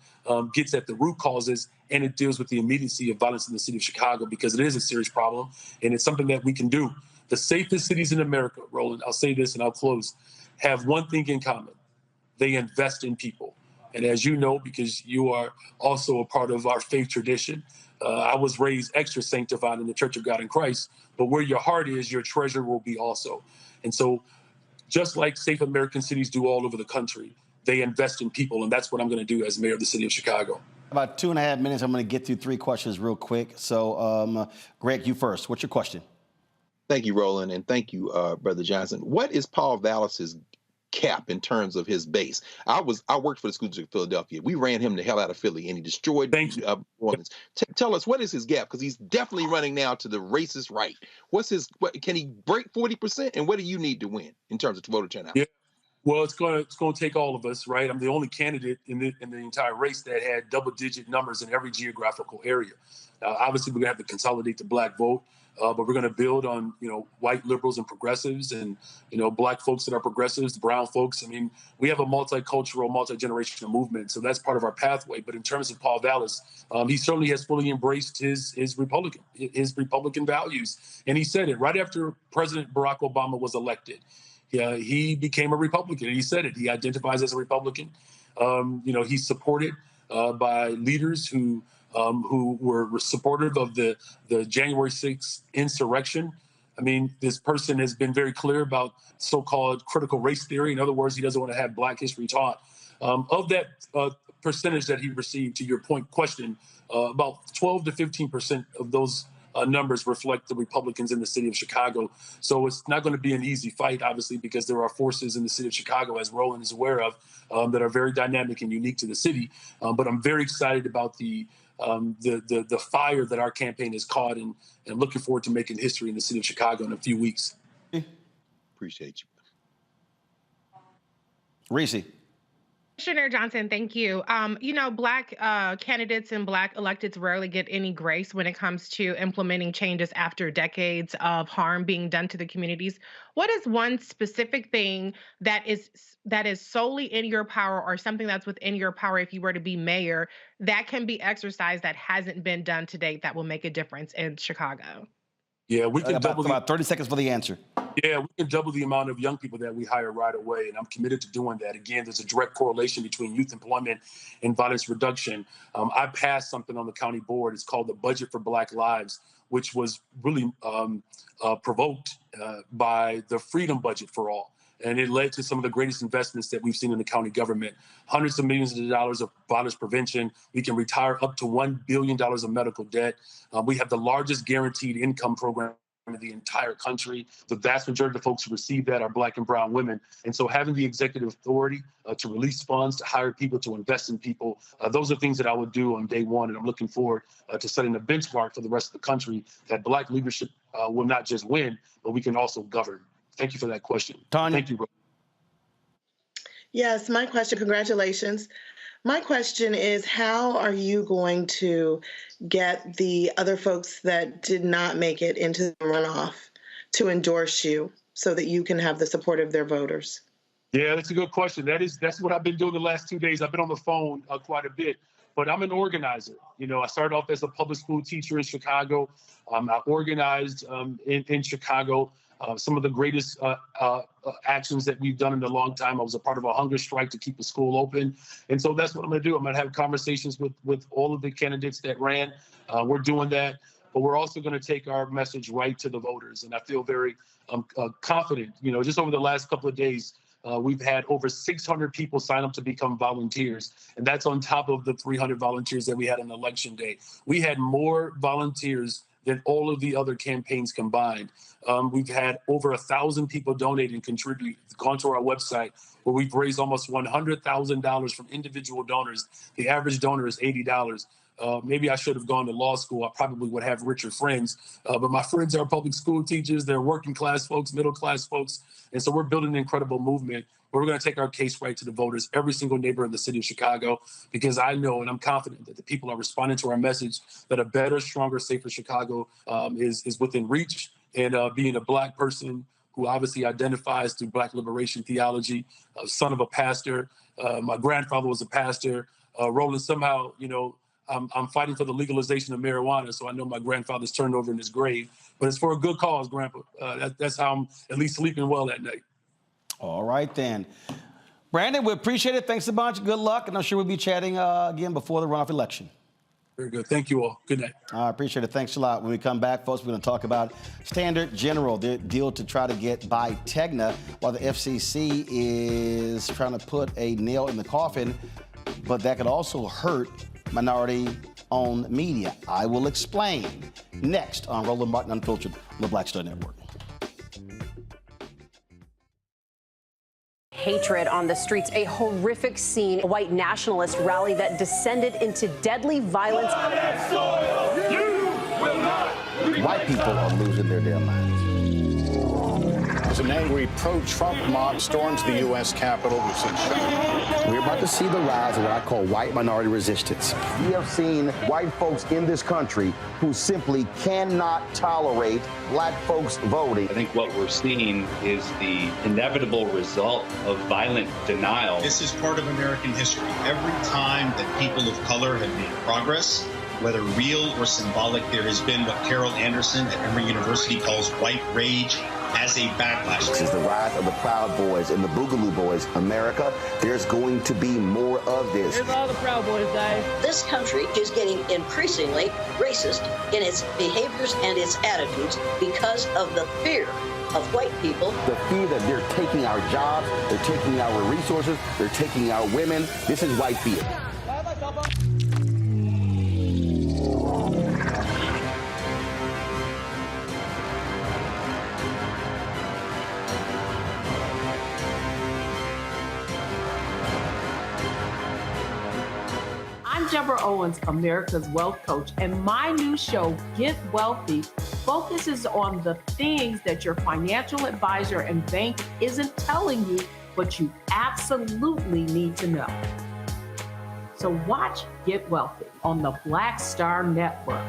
gets at the root causes, and it deals with the immediacy of violence in the city of Chicago, because it is a serious problem, and it's something that we can do. The safest cities in America, Roland, I'll say this and I'll close, have one thing in common. They invest in people. And as you know, because you are also a part of our faith tradition, I was raised extra sanctified in the Church of God in Christ, but where your heart is, your treasure will be also. And so just like safe American cities do all over the country, they invest in people, and that's what I'm going to do as mayor of the city of Chicago. About 2.5 minutes, I'm going to get through 3 questions real quick. So, Greg, you first. What's your question? Thank you, Roland, and thank you, Brother Johnson. What is Paul Vallis's cap in terms of his base? I worked for the school district of Philadelphia. We ran him the hell out of Philly, and he destroyed Orleans. Tell us, what is his gap? Because he's definitely running now to the racist right. Can he break 40%? And what do you need to win in terms of voter turnout? Yeah. Well, it's going to take all of us, right? I'm the only candidate in the entire race that had double-digit numbers in every geographical area. Obviously, we're going to have to consolidate the black vote, but we're going to build on, white liberals and progressives and, black folks that are progressives, brown folks. I mean, we have a multicultural, multi-generational movement, so that's part of our pathway. But in terms of Paul Vallis, he certainly has fully embraced his Republican values. And he said it right after President Barack Obama was elected. He became a Republican, and he said it. He identifies as a Republican. He's supported by leaders who were supportive of the January 6th insurrection. I mean, this person has been very clear about so-called critical race theory. In other words, he doesn't want to have Black history taught. Of that percentage that he received, to your question, about 12 to 15% of those numbers reflect the Republicans in the city of Chicago. So it's not going to be an easy fight, obviously, because there are forces in the city of Chicago, as Roland is aware of, that are very dynamic and unique to the city. But I'm very excited about the fire that our campaign has caught, and looking forward to making history in the city of Chicago in a few weeks. Appreciate you. Reese. Commissioner Johnson, thank you. Black candidates and Black electeds rarely get any grace when it comes to implementing changes after decades of harm being done to the communities. What is one specific thing that is solely in your power, or something that's within your power if you were to be mayor, that can be exercised that hasn't been done to date that will make a difference in Chicago? Yeah, we can double about 30 seconds for the answer. Yeah, we can double the amount of young people that we hire right away, and I'm committed to doing that. Again, there's a direct correlation between youth employment and violence reduction. I passed something on the county board. It's called the Budget for Black Lives, which was really provoked by the Freedom Budget for All. And it led to some of the greatest investments that we've seen in the county government. Hundreds of millions of dollars of violence prevention. We can retire up to $1 billion of medical debt. We have the largest guaranteed income program in the entire country. The vast majority of the folks who receive that are Black and brown women. And so having the executive authority to release funds, to hire people, to invest in people, those are things that I would do on day one. And I'm looking forward to setting a benchmark for the rest of the country, that Black leadership will not just win, but we can also govern. Thank you for that question. Tanya. Thank you, Roland. Yes, my question, congratulations. My question is, how are you going to get the other folks that did not make it into the runoff to endorse you so that you can have the support of their voters? Yeah, that's a good question. That's what I've been doing the last 2 days. I've been on the phone quite a bit, but I'm an organizer. I started off as a public school teacher in Chicago. I organized in Chicago. Some of the greatest actions that we've done in a long time. I was a part of a hunger strike to keep the school open. And so that's what I'm going to do. I'm going to have conversations with all of the candidates that ran. We're doing that. but we're also going to take our message right to the voters. And I feel very confident. You know, just over the last couple of days, we've had over 600 people sign up to become volunteers, and that's on top of the 300 volunteers that we had on Election Day. We had more volunteers than all of the other campaigns combined. We've had over 1,000 people donate and contribute, gone to our website, where we've raised almost $100,000 from individual donors. The average donor is $80. Maybe I should have gone to law school. I probably would have richer friends. But my friends are public school teachers. They're working class folks, middle class folks. And so we're building an incredible movement where we're going to take our case right to the voters, every single neighbor in the city of Chicago, because I know and I'm confident that the people are responding to our message that a better, stronger, safer Chicago is within reach. And being a Black person who obviously identifies through Black liberation theology, son of a pastor, my grandfather was a pastor. Roland, somehow, you know, I'm fighting for the legalization of marijuana, so I know my grandfather's turned over in his grave. But it's for a good cause, Grandpa. That's how I'm at least sleeping well that night. All right, then. Brandon, we appreciate it. Thanks a bunch. Good luck. And I'm sure we'll be chatting again before the runoff election. Very good. Thank you all. Good night. I appreciate it. Thanks a lot. When we come back, folks, we're going to talk about Standard-General, their deal to try to get by Tegna, while the FCC is trying to put a nail in the coffin, but that could also hurt minority-owned media. I will explain next on Roland Martin Unfiltered on the Black Star Network. Hatred on the streets, a horrific scene, a white nationalist rally that descended into deadly violence. White people are losing their damn minds. As an angry pro-Trump mob storms the U.S. Capitol, we've seen shooting. We're about to see the rise of what I call white minority resistance. We have seen white folks in this country who simply cannot tolerate Black folks voting. I think what we're seeing is the inevitable result of violent denial. This is part of American history. Every time that people of color have made progress, whether real or symbolic, there has been what Carol Anderson at Emory University calls white rage as a backlash. This is the rise of the Proud Boys and the Boogaloo Boys. America, there's going to be more of this. Here's all the Proud Boys, guys. This country is getting increasingly racist in its behaviors and its attitudes because of the fear of white people. The fear that they're taking our jobs, they're taking our resources, they're taking our women. This is white fear. I'm Deborah Owens, America's Wealth Coach, and my new show, Get Wealthy, focuses on the things that your financial advisor and bank isn't telling you, but you absolutely need to know. So watch Get Wealthy on the Black Star Network.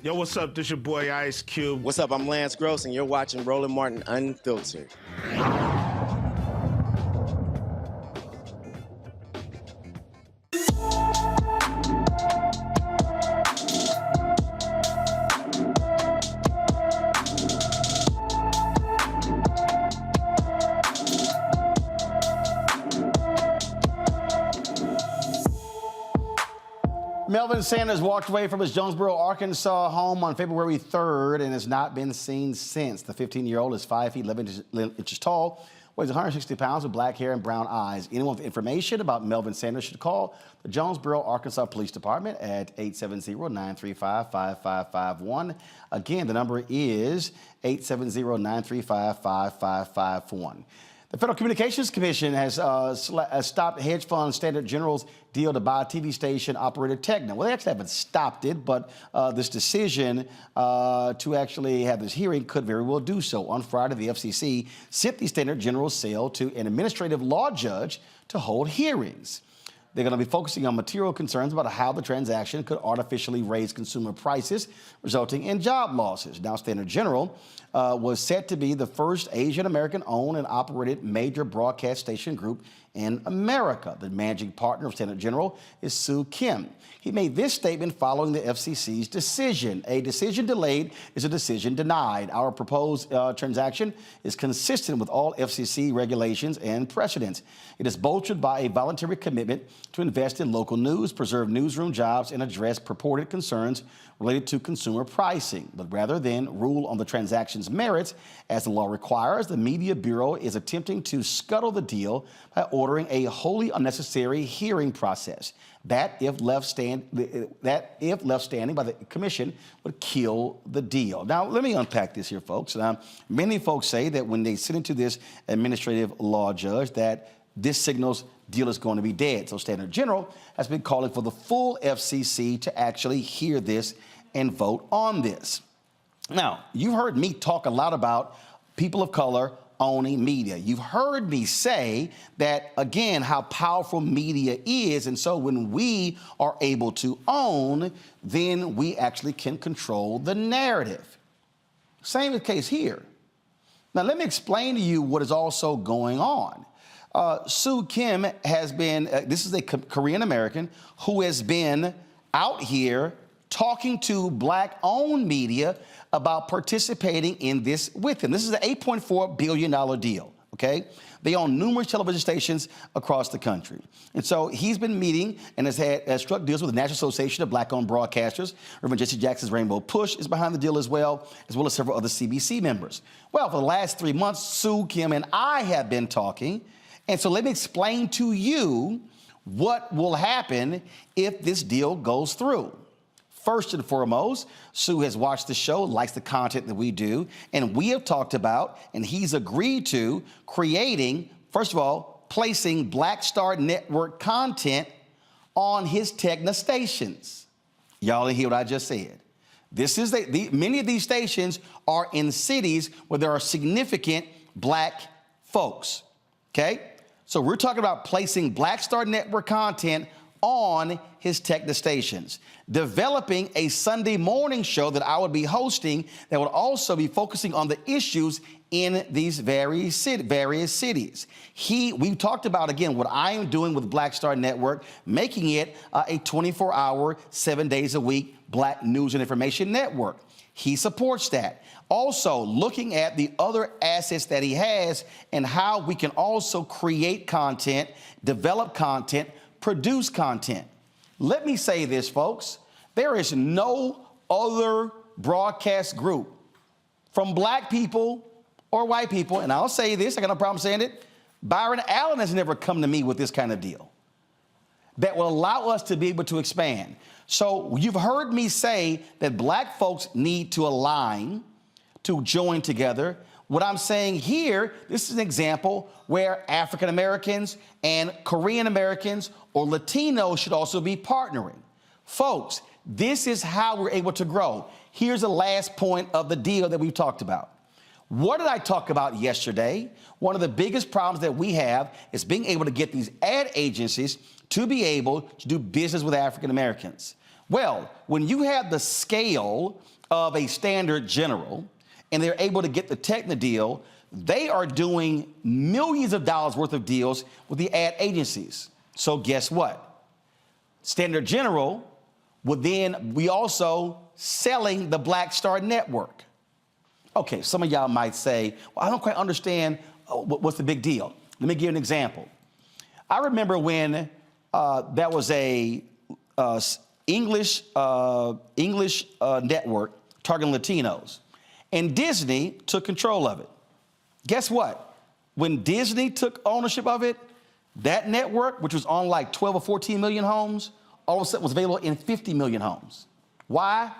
Yo, what's up? This your boy Ice Cube. What's up? I'm Lance Gross, and you're watching Roland Martin Unfiltered. Melvin Sanders walked away from his Jonesboro, Arkansas home on February 3rd and has not been seen since. The 15-year-old is 5 feet 11 inches tall, weighs 160 pounds with black hair and brown eyes. Anyone with information about Melvin Sanders should call the Jonesboro, Arkansas Police Department at 870-935-5551. Again, the number is 870-935-5551. The Federal Communications Commission has stopped hedge fund Standard-General's deal to buy TV station operator Tegna. Well, they actually haven't stopped it, but this decision to actually have this hearing could very well do so. On Friday, the FCC sent the Standard-General sale to an administrative law judge to hold hearings. They're going to be focusing on material concerns about how the transaction could artificially raise consumer prices, resulting in job losses. Now, Standard-General was set to be the first Asian American owned and operated major broadcast station group in America. The managing partner of Standard General is Soo Kim. He made this statement following the FCC's decision. A decision delayed is a decision denied. Our proposed transaction is consistent with all FCC regulations and precedents. It is bolstered by a voluntary commitment to invest in local news, preserve newsroom jobs, and address purported concerns related to consumer pricing. But rather than rule on the transaction's merits, as the law requires, the Media Bureau is attempting to scuttle the deal by ordering a wholly unnecessary hearing process that, if left standing by the commission, would kill the deal. Now, let me unpack this here, folks. Many folks say that when they sit into this administrative law judge, that this signals deal is going to be dead. So Standard General has been calling for the full FCC to actually hear this and vote on this. Now, you've heard me talk a lot about people of color owning media. You've heard me say that, again, how powerful media is. And so when we are able to own, then we actually can control the narrative. Same is the case here. Now, let me explain to you what is also going on. Soo Kim has been, this is a Korean American who has been out here talking to Black-owned media about participating in this with him. This is an $8.4 billion deal, okay? They own numerous television stations across the country. And so he's been meeting and has struck deals with the National Association of Black-owned Broadcasters. Reverend Jesse Jackson's Rainbow Push is behind the deal as well as several other CBC members. Well, for the last 3 months, Soo Kim and I have been talking. And so let me explain to you what will happen if this deal goes through. First and foremost, Sue has watched the show, likes the content that we do, and we have talked about, and he's agreed to, creating, first of all, placing Black Star Network content on his Tegna stations. Y'all didn't hear what I just said. Many of these stations are in cities where there are significant Black folks, okay? So we're talking about placing Black Star Network content on his Tegna stations, developing a Sunday morning show that I would be hosting that would also be focusing on the issues in these various cities. We've talked about, again, what I am doing with Black Star Network, making it a 24-hour, 7 days a week Black news and information network. He supports that. Also, looking at the other assets that he has and how we can also create content, develop content, produce content. Let me say this, folks. There is no other broadcast group from Black people or white people, and I'll say this, I got no problem saying it, Byron Allen has never come to me with this kind of deal that will allow us to be able to expand. So you've heard me say that Black folks need to align, to join together. What I'm saying here, this is an example where African Americans and Korean Americans or Latinos should also be partnering. Folks, this is how we're able to grow. Here's the last point of the deal that we've talked about. What did I talk about yesterday? One of the biggest problems that we have is being able to get these ad agencies to be able to do business with African Americans. Well, when you have the scale of a Standard General, and they're able to get the Tegna deal, they are doing millions of dollars worth of deals with the ad agencies. So guess what? Standard General would then be also selling the Black Star Network. Okay, some of y'all might say, well, I don't quite understand what's the big deal. Let me give you an example. I remember when there was a English network targeting Latinos. And Disney took control of it. Guess what? When Disney took ownership of it, that network, which was on like 12 or 14 million homes, all of a sudden was available in 50 million homes. Why?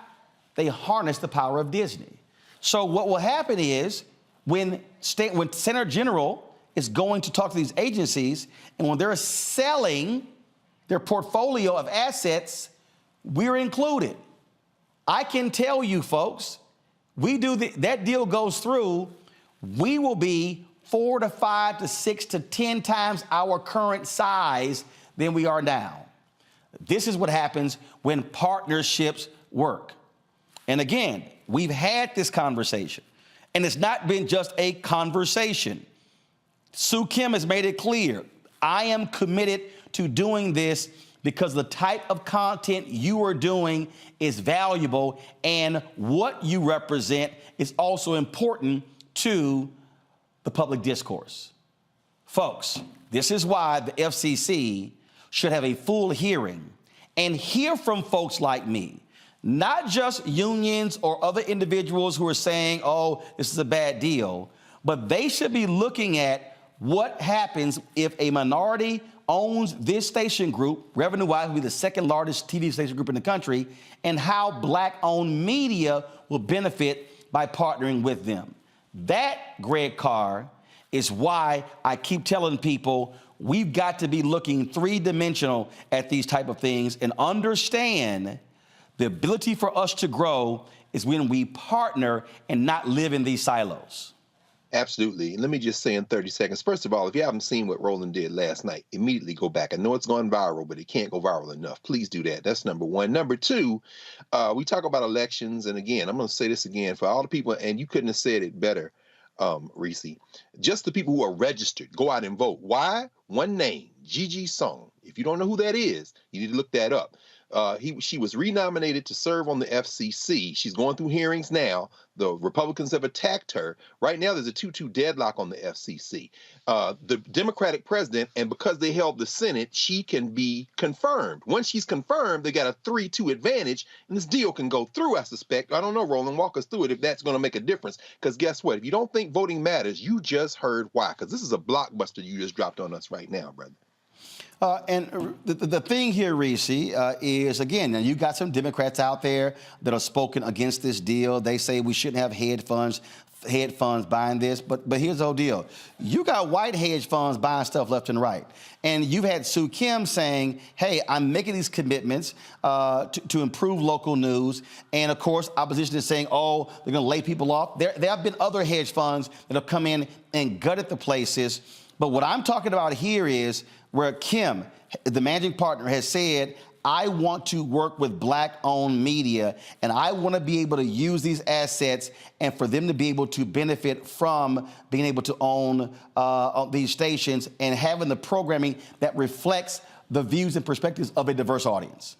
They harnessed the power of Disney. So what will happen is when Senator General is going to talk to these agencies, and when they're selling their portfolio of assets, we're included. I can tell you, folks, that deal goes through, we will be 4 to 5 to 6 to 10 times our current size than we are now. This is what happens when partnerships work. And again, we've had this conversation. And it's not been just a conversation. Sue Kim has made it clear, I am committed to doing this because the type of content you are doing is valuable and what you represent is also important to the public discourse. Folks, this is why the FCC should have a full hearing and hear from folks like me, not just unions or other individuals who are saying, oh, this is a bad deal, but they should be looking at what happens if a minority owns this station group, revenue-wise, will be the second largest TV station group in the country, and how Black-owned media will benefit by partnering with them. That, Greg Carr, is why I keep telling people we've got to be looking three-dimensional at these type of things and understand the ability for us to grow is when we partner and not live in these silos. Absolutely. And let me just say in 30 seconds, first of all, if you haven't seen what Roland did last night, immediately go back. I know it's gone viral, but it can't go viral enough. Please do that. That's number one. Number two, we talk about elections. And again, I'm going to say this again for all the people, and you couldn't have said it better, Reese. Just the people who are registered, go out and vote. Why? One name, Gigi Song. If you don't know who that is, you need to look that up. She was renominated to serve on the FCC. She's going through hearings now. The Republicans have attacked her. Right now, there's a 2-2 deadlock on the FCC. The Democratic president, and because they held the Senate, she can be confirmed. Once she's confirmed, they got a 3-2 advantage, and this deal can go through, I suspect. I don't know, Roland, walk us through it if that's going to make a difference. Because guess what? If you don't think voting matters, you just heard why. Because this is a blockbuster you just dropped on us right now, brother. And the thing here, Reese, is, again, now you got some Democrats out there that are spoken against this deal. They say we shouldn't have hedge funds buying this. But here's the whole deal. You got white hedge funds buying stuff left and right. And you've had Sue Kim saying, hey, I'm making these commitments to improve local news. And, of course, opposition is saying, oh, they're going to lay people off. There have been other hedge funds that have come in and gutted the places. But what I'm talking about here is where Kim, the managing partner, has said, I want to work with Black-owned media, and I want to be able to use these assets and for them to be able to benefit from being able to own these stations and having the programming that reflects the views and perspectives of a diverse audience.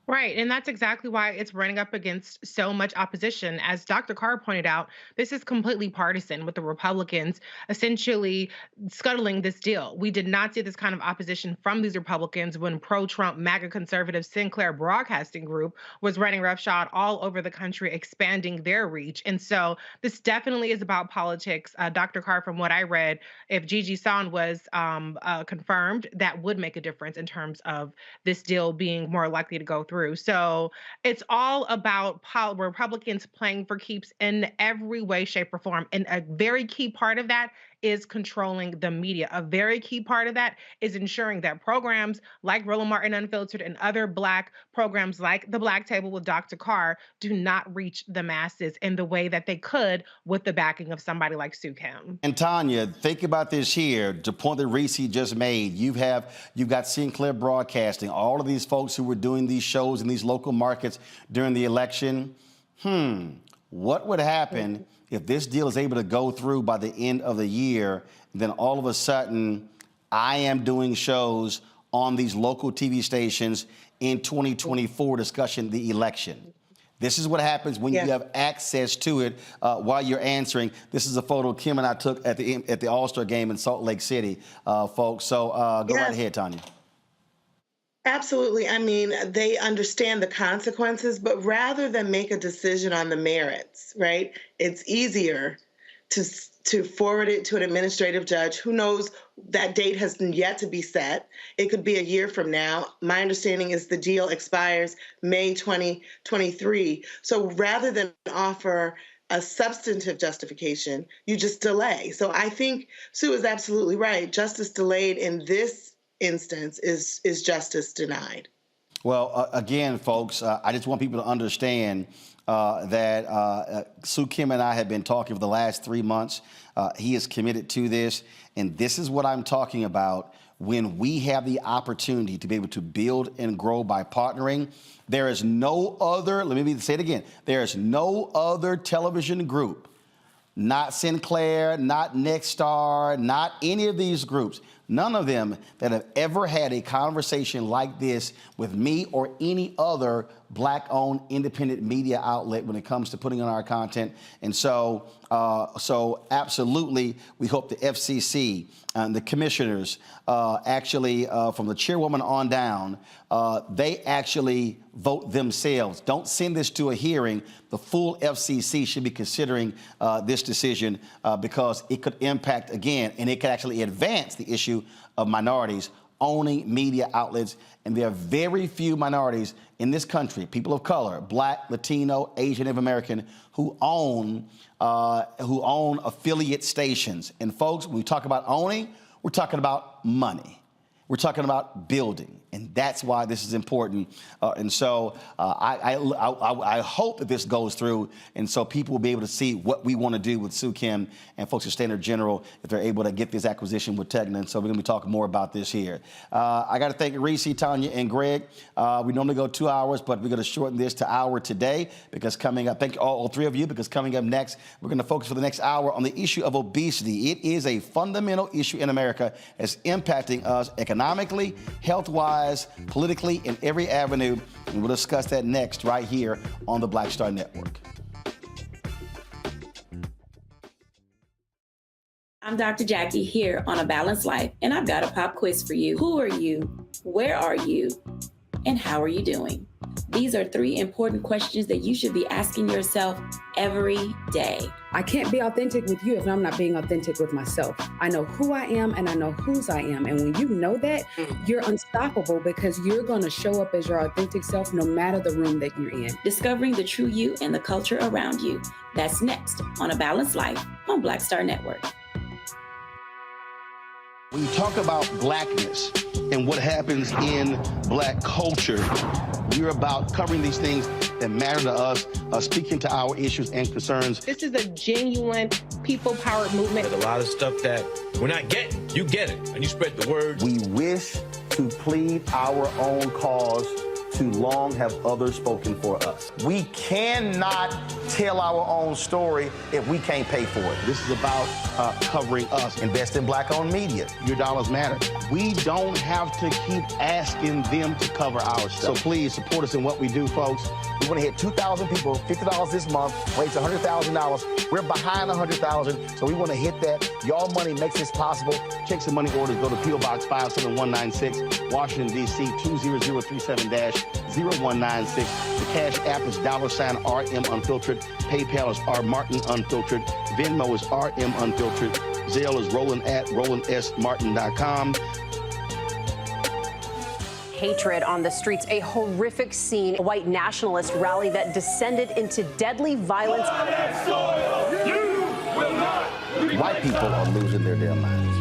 Right, and that's exactly why it's running up against so much opposition. As Dr. Carr pointed out, this is completely partisan, with the Republicans essentially scuttling this deal. We did not see this kind of opposition from these Republicans when pro-Trump MAGA conservative Sinclair Broadcasting Group was running roughshod all over the country, expanding their reach. And so this definitely is about politics. Dr. Carr, from what I read, if Gigi Son was confirmed, that would make a difference in terms of this deal being more likely to go through. So it's all about Republicans playing for keeps in every way, shape, or form. And a very key part of that is controlling the media. A very key part of that is ensuring that programs like Roland Martin Unfiltered and other Black programs like The Black Table with Dr. Carr do not reach the masses in the way that they could with the backing of somebody like Sue Kim. And Tanya, think about this here, the point that Reese just made. You've got Sinclair Broadcasting, all of these folks who were doing these shows in these local markets during the election. What would happen if this deal is able to go through by the end of the year? Then all of a sudden, I am doing shows on these local TV stations in 2024 discussing the election. This is what happens when you have access to it while you're answering. This is a photo Kim and I took at the All-Star game in Salt Lake City, folks. So go right ahead, Tanya. Absolutely. I mean, they understand the consequences, but rather than make a decision on the merits, right, it's easier to forward it to an administrative judge. Who knows? That date has yet to be set. It could be a year from now. My understanding is the deal expires May 2023. So rather than offer a substantive justification, you just delay. So I think Sue is absolutely right. Justice delayed in this instance is justice denied. Well, again, folks, I just want people to understand that Sue Kim and I have been talking for the last 3 months. He is committed to this, and this is what I'm talking about. When we have the opportunity to be able to build and grow by partnering, there is no other, let me say it again, there is no other television group not Sinclair, not Nexstar, not any of these groups, none of them that have ever had a conversation like this with me or any other Black-owned independent media outlet when it comes to putting on our content. And so absolutely, we hope the FCC and the commissioners actually, from the chairwoman on down, they actually vote themselves. Don't send this to a hearing. The full FCC should be considering this decision because it could impact, again, and it could actually advance the issue of minorities owning media outlets. And there are very few minorities in this country, people of color, Black, Latino, Asian, and American, who own affiliate stations. And folks, when we talk about owning, we're talking about money. We're talking about building, and that's why this is important. And so I hope that this goes through, and so people will be able to see what we want to do with Sue Kim and folks at Standard General if they're able to get this acquisition with Tegna. And so we're going to be talking more about this here. I got to thank Reese, Tanya, and Greg. We normally go 2 hours, but we're going to shorten this to hour today because coming up, thank all three of you, because coming up next, we're going to focus for the next hour on the issue of obesity. It is a fundamental issue in America that's impacting us economically, health-wise, politically, in every avenue. And we'll discuss that next right here on the Black Star Network. I'm Dr. Jackie here on A Balanced Life, and I've got a pop quiz for you. Who are you? Where are you? And how are you doing? These are 3 important questions that you should be asking yourself every day. I can't be authentic with you if I'm not being authentic with myself. I know who I am and I know whose I am. And when you know that, you're unstoppable because you're going to show up as your authentic self no matter the room that you're in. Discovering the true you and the culture around you. That's next on A Balanced Life on Black Star Network. When you talk about blackness and what happens in Black culture, we're about covering these things that matter to us, speaking to our issues and concerns. This is a genuine people-powered movement. There's a lot of stuff that we're not getting. You get it, and you spread the word. We wish to plead our own cause. Too long have others spoken for us. We cannot tell our own story if we can't pay for it. This is about covering us. Invest in Black-owned media. Your dollars matter. We don't have to keep asking them to cover our stuff. So please support us in what we do, folks. We want to hit 2,000 people, $50 this month, raise $100,000. We're behind $100,000, so we want to hit that. Y'all money makes this possible. Check some money orders. Go to P.O. Box 57196, Washington, D.C. 20037-0196. The Cash App is $RM Unfiltered. PayPal is R Martin Unfiltered. Venmo is RM Unfiltered. Zelle is Roland at RolandSMartin.com. Hatred on the streets, a horrific scene, a white nationalist rally that descended into deadly violence. White people are losing their damn minds.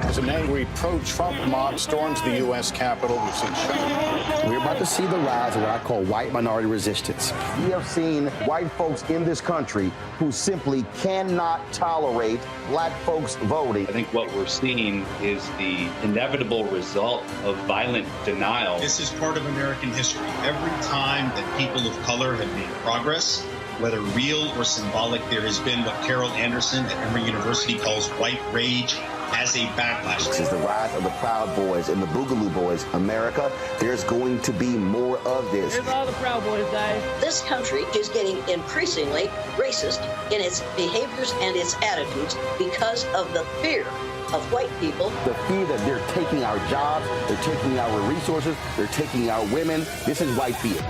As an angry pro-Trump mob storms the U.S. Capitol, we've seen shootings. We're about to see the rise of what I call white minority resistance. We have seen white folks in this country who simply cannot tolerate Black folks voting. I think what we're seeing is the inevitable result of violent denial. This is part of American history. Every time that people of color have made progress, whether real or symbolic, there has been what Carol Anderson at Emory University calls white rage as a backlash. This is the rise of the Proud Boys and the Boogaloo Boys. America, there's going to be more of this. Here's all the Proud Boys, guys. This country is getting increasingly racist in its behaviors and its attitudes because of the fear of white people. The fear that they're taking our jobs, they're taking our resources, they're taking our women. This is white fear.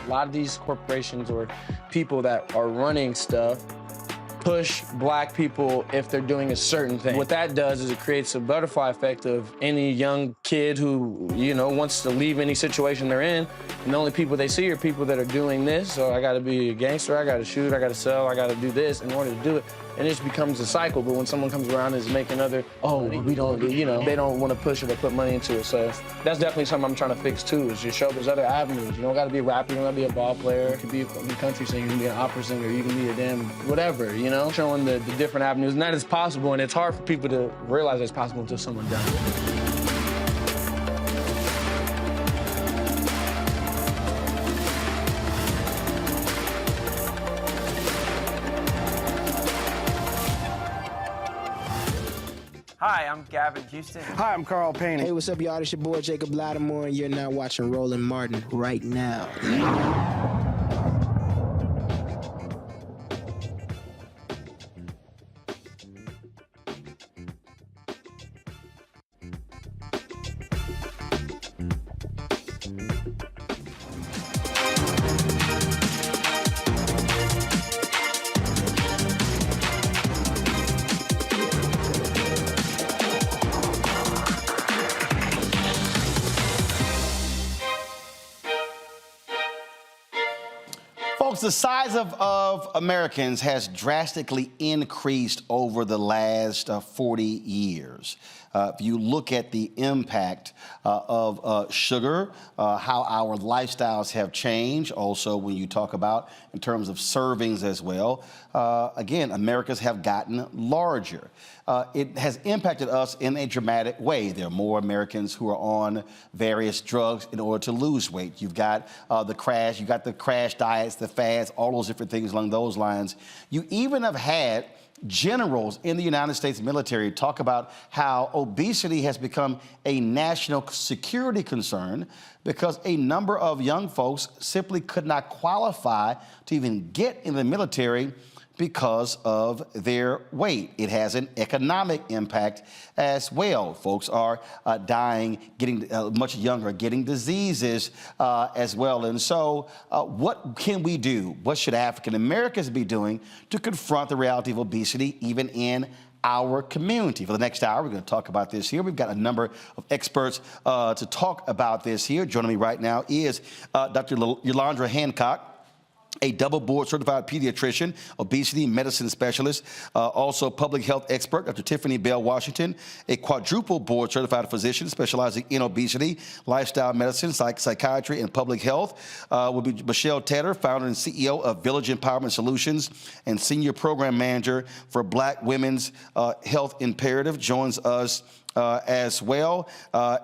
A lot of these corporations or people that are running stuff push Black people if they're doing a certain thing. What that does is it creates a butterfly effect of any young kid who, wants to leave any situation they're in, and the only people they see are people that are doing this, so I gotta be a gangster, I gotta shoot, I gotta sell, I gotta do this in order to do it. and it just becomes a cycle. But when someone comes around and is making we don't, they don't want to push it or put money into it. So that's definitely something I'm trying to fix too, is just show there's other avenues. You don't got to be a rapper, you don't got to be a ball player, you can be a country singer, you can be an opera singer, you can be a damn whatever, showing the different avenues. And that is possible, and it's hard for people to realize it's possible until someone does it. Hi, I'm Gavin Houston. Hi, I'm Carl Payne. Hey, what's up, y'all? It's your boy, Jacob Lattimore, and you're now watching Roland Martin right now. Folks, the size of Americans has drastically increased over the last 40 years. If you look at the impact of sugar, how our lifestyles have changed, also when you talk about in terms of servings as well, again, Americans have gotten larger. It has impacted us in a dramatic way. There are more Americans who are on various drugs in order to lose weight. You've got the crash diets, the fads, all those different things along those lines. You even have had generals in the United States military talk about how obesity has become a national security concern because a number of young folks simply could not qualify to even get in the military because of their weight. It has an economic impact as well. Folks are dying, getting much younger, getting diseases as well. And so what can we do? What should African Americans be doing to confront the reality of obesity even in our community? For the next hour, we're going to talk about this here. We've got a number of experts to talk about this here. Joining me right now is Dr. Yolanda Hancock, a double board certified pediatrician, obesity medicine specialist, also public health expert, Dr. Tiffany Bell Washington, a quadruple board certified physician specializing in obesity, lifestyle medicine, psychiatry, and public health. Will be Michelle Tedder, founder and CEO of Village Empowerment Solutions and senior program manager for Black Women's Health Imperative, joins us as well.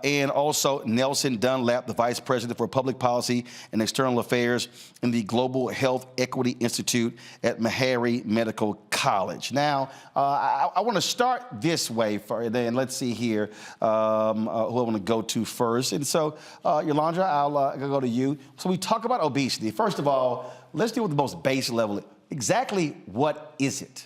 And also Nelson Dunlap, the Vice President for Public Policy and External Affairs in the Global Health Equity Institute at Meharry Medical College. Now, I want to start this way, and then let's see here who I want to go to first. And so, Yolanda, I'll go to you. So we talk about obesity. First of all, let's deal with the most base level. Exactly what is it?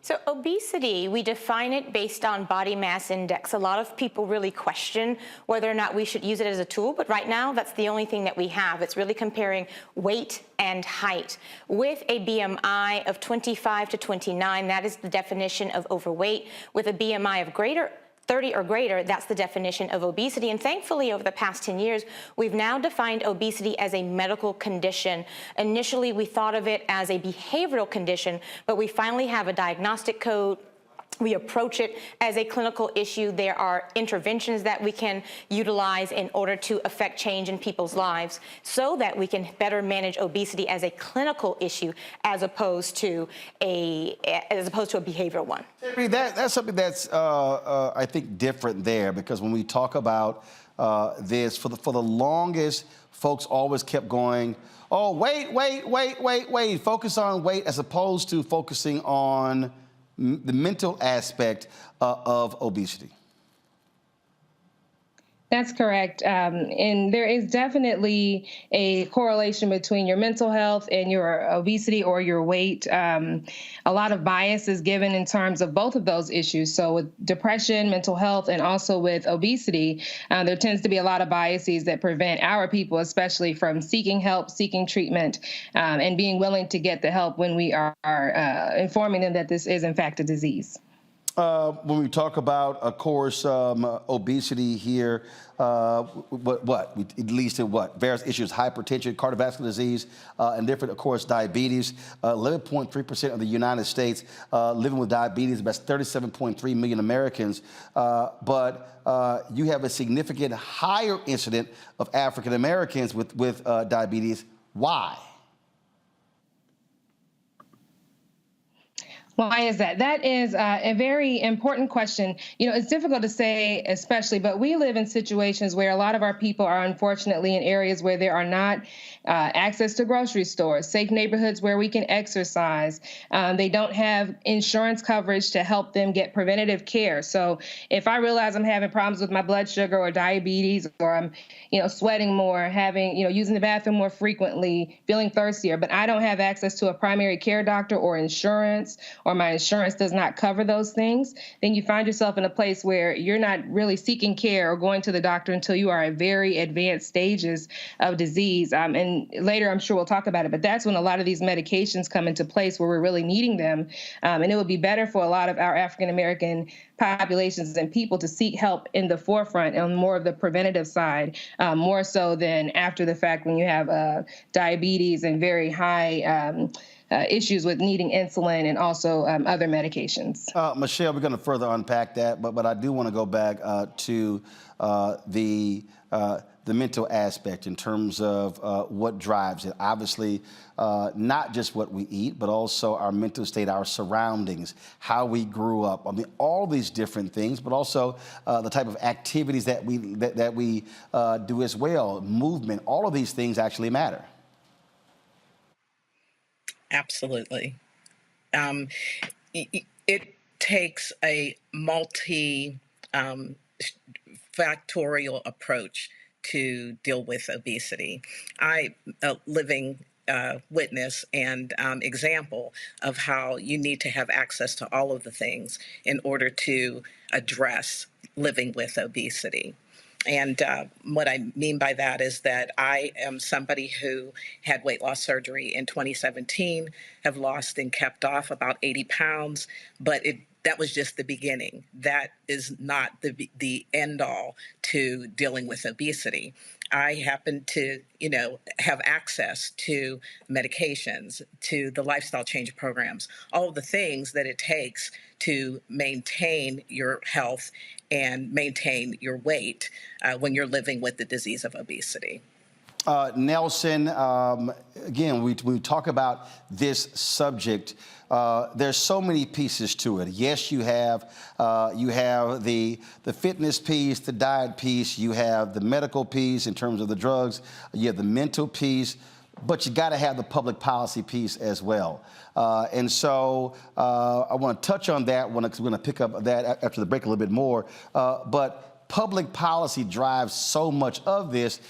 So obesity, we define it based on body mass index. A lot of people really question whether or not we should use it as a tool, but right now that's the only thing that we have. It's really comparing weight and height. With a BMI of 25 to 29, that is the definition of overweight. With a BMI of 30 or greater, that's the definition of obesity. And thankfully, over the past 10 years, we've now defined obesity as a medical condition. Initially, we thought of it as a behavioral condition, but we finally have a diagnostic code. We approach it as a clinical issue. There are interventions that we can utilize in order to affect change in people's lives so that we can better manage obesity as a clinical issue as opposed to a behavioral one. That's something that's, I think, different there, because when we talk about this, for the longest, folks always kept going, oh, wait, focus on weight as opposed to focusing on the mental aspect of obesity. That's correct. And there is definitely a correlation between your mental health and your obesity or your weight. A lot of bias is given in terms of both of those issues. So with depression, mental health, and also with obesity, there tends to be a lot of biases that prevent our people, especially from seeking help, seeking treatment, and being willing to get the help when we are informing them that this is, in fact, a disease. When we talk about, of course, obesity here, it leads to what? Various issues: hypertension, cardiovascular disease, and different, of course, diabetes. 11.3% of the United States living with diabetes. That's 37.3 million Americans. But you have a significant higher incident of African Americans with diabetes. Why? Why is that? That is a very important question. You know, it's difficult to say, especially, but we live in situations where a lot of our people are unfortunately in areas where there are not access to grocery stores, safe neighborhoods where we can exercise. They don't have insurance coverage to help them get preventative care. So if I realize I'm having problems with my blood sugar or diabetes, or I'm, sweating more, using the bathroom more frequently, feeling thirstier, but I don't have access to a primary care doctor or insurance, or my insurance does not cover those things, then you find yourself in a place where you're not really seeking care or going to the doctor until you are at very advanced stages of disease. And later, I'm sure we'll talk about it, but that's when a lot of these medications come into place where we're really needing them. And it would be better for a lot of our African-American populations and people to seek help in the forefront on more of the preventative side, more so than after the fact when you have diabetes and very high issues with needing insulin and also other medications. Michelle, we're going to further unpack that, but I do want to go back to the mental aspect in terms of what drives it. Obviously, not just what we eat, but also our mental state, our surroundings, how we grew up. I mean, all these different things, but also the type of activities that we do as well. Movement, all of these things actually matter. Absolutely. It takes a multi-factorial approach to deal with obesity. I living witness and example of how you need to have access to all of the things in order to address living with obesity. And what I mean by that is that I am somebody who had weight loss surgery in 2017, have lost and kept off about 80 pounds, but that was just the beginning. That is not the end all to dealing with obesity. I happen to, have access to medications, to the lifestyle change programs, all of the things that it takes to maintain your health and maintain your weight when you're living with the disease of obesity. Nelson, again, we talk about this subject. There's so many pieces to it. Yes, you have the fitness piece, the diet piece, you have the medical piece in terms of the drugs, you have the mental piece, but you got to have the public policy piece as well. And so I want to touch on that one because we're going to pick up that after the break a little bit more. But public policy drives so much of this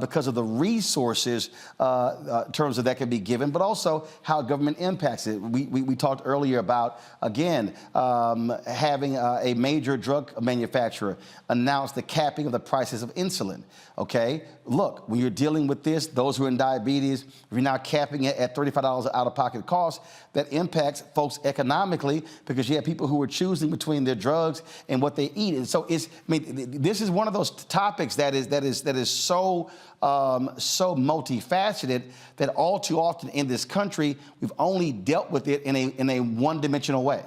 because of the resources in terms of that can be given, but also how government impacts it. We talked earlier about, again, having a major drug manufacturer announce the capping of the prices of insulin. Okay, look, when you're dealing with this, those who are in diabetes, if you're now capping it at $35 out-of-pocket cost, that impacts folks economically because you have people who are choosing between their drugs and what they eat. And so this is one of those topics that is so multifaceted that all too often in this country we've only dealt with it in a one-dimensional way.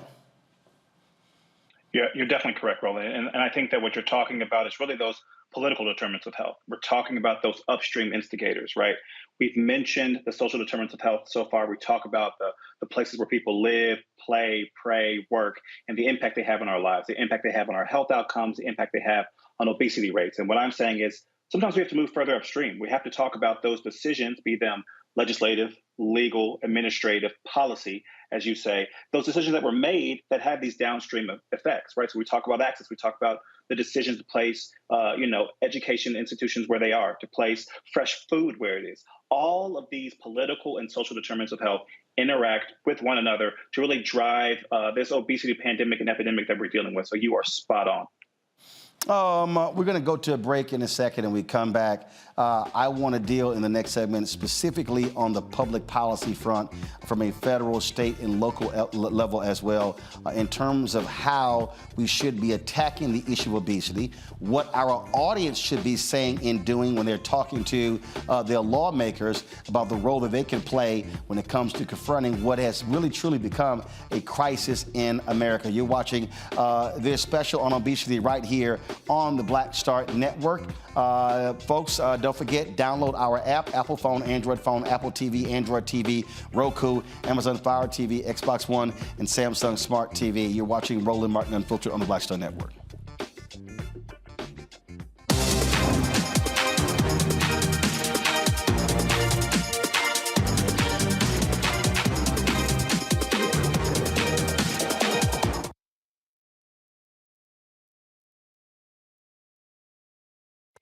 Yeah, you're definitely correct, Roland. And I think that what you're talking about is really those political determinants of health. We're talking about those upstream instigators, right? We've mentioned the social determinants of health so far. We talk about the places where people live, play, pray, work, and the impact they have on our lives, the impact they have on our health outcomes, the impact they have on obesity rates. And what I'm saying is sometimes we have to move further upstream. We have to talk about those decisions, be them legislative, legal, administrative, policy, as you say, those decisions that were made that have these downstream effects, right? So we talk about access, we talk about the decisions to place, education institutions where they are, to place fresh food where it is. All of these political and social determinants of health interact with one another to really drive this obesity pandemic and epidemic that we're dealing with. So you are spot on. We're going to go to a break in a second, and we come back. I want to deal in the next segment specifically on the public policy front from a federal, state, and local level as well, in terms of how we should be attacking the issue of obesity, what our audience should be saying and doing when they're talking to their lawmakers about the role that they can play when it comes to confronting what has really truly become a crisis in America. You're watching this special on obesity right here on the Black Star Network. Folks, don't forget, download our app, Apple phone, Android phone, Apple TV, Android TV, Roku, Amazon Fire TV, Xbox One, and Samsung Smart TV. You're watching Roland Martin Unfiltered on the Black Star Network.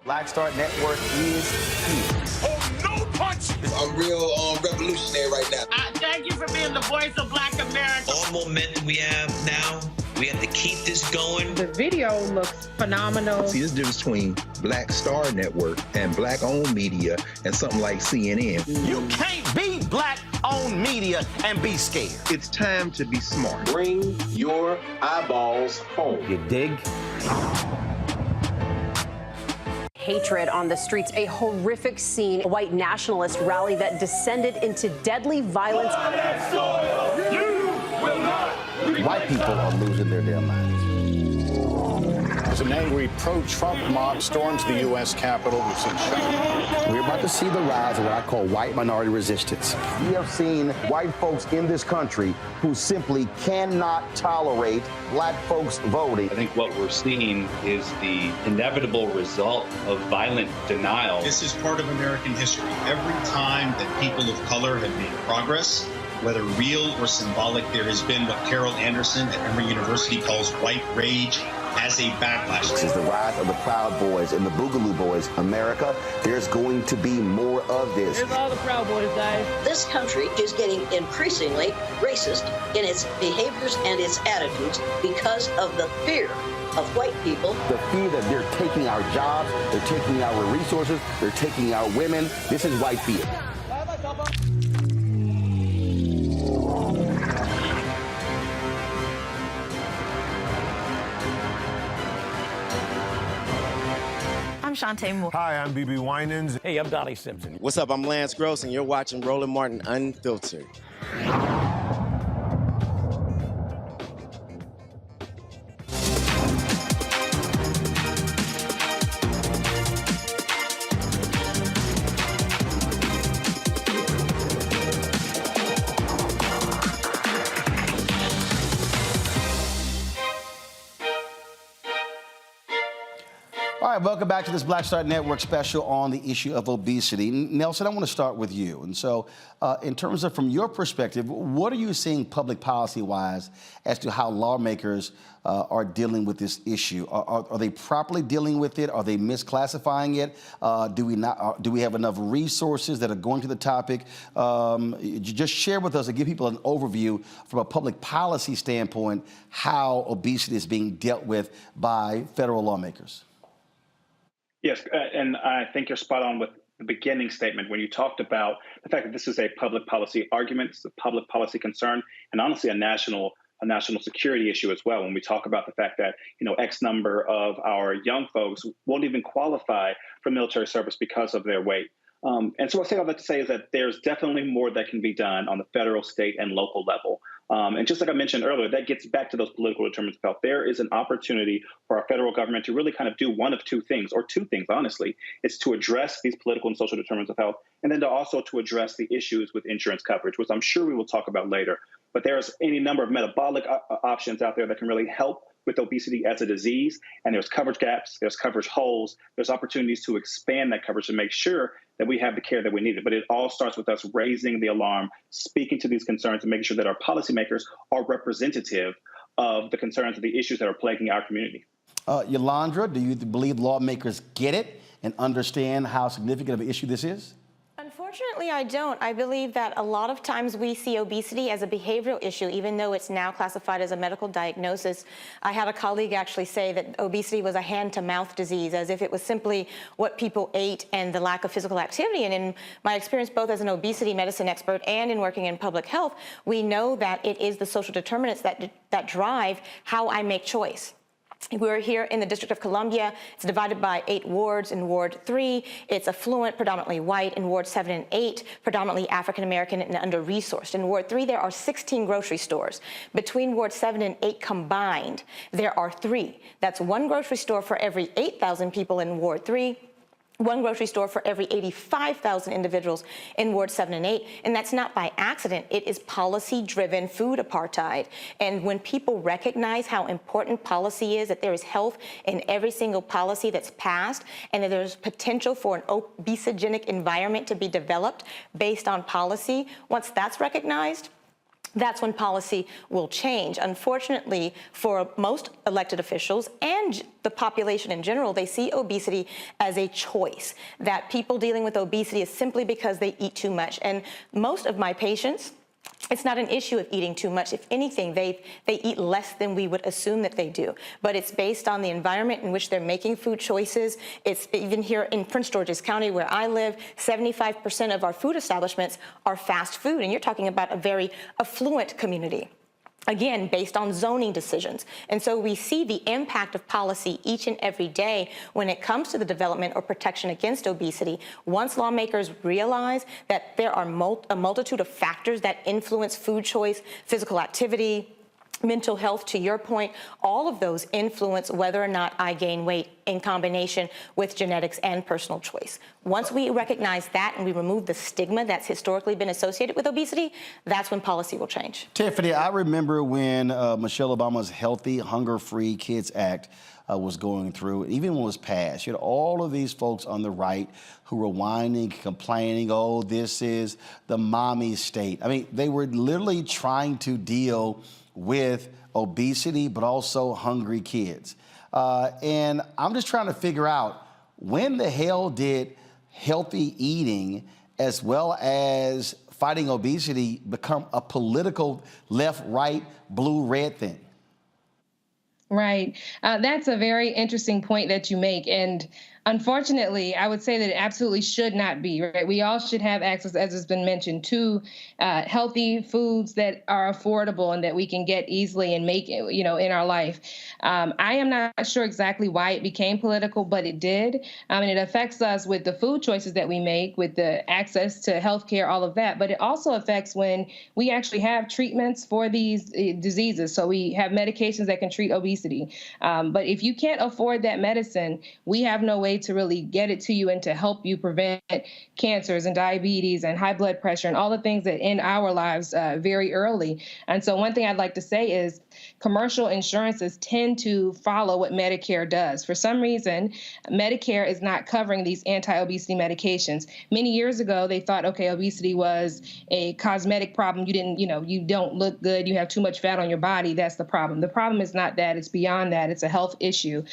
Black Star Network is here. Oh, no punch! I'm real revolutionary right now. Thank you for being the voice of Black America. All momentum we have now, we have to keep this going. The video looks phenomenal. See, this difference between Black Star Network and Black-owned media and something like CNN. You can't be Black-owned media and be scared. It's time to be smart. Bring your eyeballs home. You dig? Hatred on the streets, a horrific scene, a white nationalist rally that descended into deadly violence. White people are losing their damn minds. As an angry pro-Trump mob storms the U.S. Capitol, we've seen We're about to see the rise of what I call white minority resistance. We have seen white folks in this country who simply cannot tolerate black folks voting. I think what we're seeing is the inevitable result of violent denial. This is part of American history. Every time that people of color have made progress, whether real or symbolic, there has been what Carol Anderson at Emory University calls white rage as a backlash. This is the rise of the Proud Boys and the Boogaloo Boys. America, there's going to be more of this. Here's all the Proud Boys, guys. This country is getting increasingly racist in its behaviors and its attitudes because of the fear of white people. The fear that they're taking our jobs, they're taking our resources, they're taking our women. This is white fear. I'm Shantae Moore. Hi, I'm BB Winans. Hey, I'm Donnie Simpson. What's up? I'm Lance Gross, and you're watching Roland Martin Unfiltered. All right, welcome back to this Black Star Network special on the issue of obesity. Nelson, I want to start with you. And so in terms of from your perspective, what are you seeing public policy-wise as to how lawmakers are dealing with this issue? Are they properly dealing with it? Are they misclassifying it? Do we have enough resources that are going to the topic? Just share with us and give people an overview from a public policy standpoint how obesity is being dealt with by federal lawmakers. Yes, and I think you're spot on with the beginning statement when you talked about the fact that this is a public policy argument, it's a public policy concern, and honestly a national security issue as well. When we talk about the fact that X number of our young folks won't even qualify for military service because of their weight. And so I say all that to say is that there's definitely more that can be done on the federal, state, and local level. And just like I mentioned earlier, that gets back to those political determinants of health. There is an opportunity for our federal government to really kind of do one of two things, or two things, honestly. It's to address these political and social determinants of health, and then to also to address the issues with insurance coverage, which I'm sure we will talk about later. But there's any number of metabolic options out there that can really help with obesity as a disease. And there's coverage gaps, there's coverage holes, there's opportunities to expand that coverage to make sure that we have the care that we need. But it all starts with us raising the alarm, speaking to these concerns, and making sure that our policymakers are representative of the concerns of the issues that are plaguing our community. Yolanda, do you believe lawmakers get it and understand how significant of an issue this is? Unfortunately, Unfortunately, I don't. I believe that a lot of times we see obesity as a behavioral issue, even though it's now classified as a medical diagnosis. I had a colleague actually say that obesity was a hand-to-mouth disease, as if it was simply what people ate and the lack of physical activity. And in my experience, both as an obesity medicine expert and in working in public health, we know that it is the social determinants that drive how I make choice. We're here in the District of Columbia. It's divided by 8 wards. In Ward 3, it's affluent, predominantly white. In Ward 7 and 8, predominantly African-American and under-resourced. In Ward 3, there are 16 grocery stores. Between Ward 7 and 8 combined, there are 3. That's 1 grocery store for every 8,000 people in Ward 3, 1 grocery store for every 85,000 individuals in Ward 7 and 8. And that's not by accident. It is policy-driven food apartheid. And when people recognize how important policy is, that there is health in every single policy that's passed, and that there's potential for an obesogenic environment to be developed based on policy, once that's recognized, that's when policy will change. Unfortunately, for most elected officials and the population in general, they see obesity as a choice, that people dealing with obesity is simply because they eat too much. And most of my patients, it's not an issue of eating too much. If anything, they eat less than we would assume that they do. But it's based on the environment in which they're making food choices. It's even here in Prince George's County, where I live, 75% of our food establishments are fast food. And you're talking about a very affluent community. Again, based on zoning decisions. And so we see the impact of policy each and every day when it comes to the development or protection against obesity. Once lawmakers realize that there are a multitude of factors that influence food choice, physical activity, mental health, to your point, all of those influence whether or not I gain weight in combination with genetics and personal choice. Once we recognize that and we remove the stigma that's historically been associated with obesity, that's when policy will change. Tiffany, I remember when Michelle Obama's Healthy, Hunger-Free Kids Act was going through, even when it was passed, you had all of these folks on the right who were whining, complaining, oh, this is the mommy state. I mean, they were literally trying to deal with obesity, but also hungry kids. And I'm just trying to figure out, when the hell did healthy eating as well as fighting obesity become a political left, right, blue, red thing? Right. That's a very interesting point that you make. And unfortunately, I would say that it absolutely should not be, right? We all should have access, as has been mentioned, to healthy foods that are affordable and that we can get easily and make, in our life. I am not sure exactly why it became political, but it did. And it affects us with the food choices that we make, with the access to healthcare, all of that. But it also affects when we actually have treatments for these diseases. So we have medications that can treat obesity. But if you can't afford that medicine, we have no way to really get it to you and to help you prevent cancers and diabetes and high blood pressure and all the things that end our lives very early. And so one thing I'd like to say is commercial insurances tend to follow what Medicare does. For some reason, Medicare is not covering these anti-obesity medications. Many years ago, they thought, okay, obesity was a cosmetic problem. You don't look good. You have too much fat on your body. That's the problem. The problem is not that. It's beyond that. It's a health issue.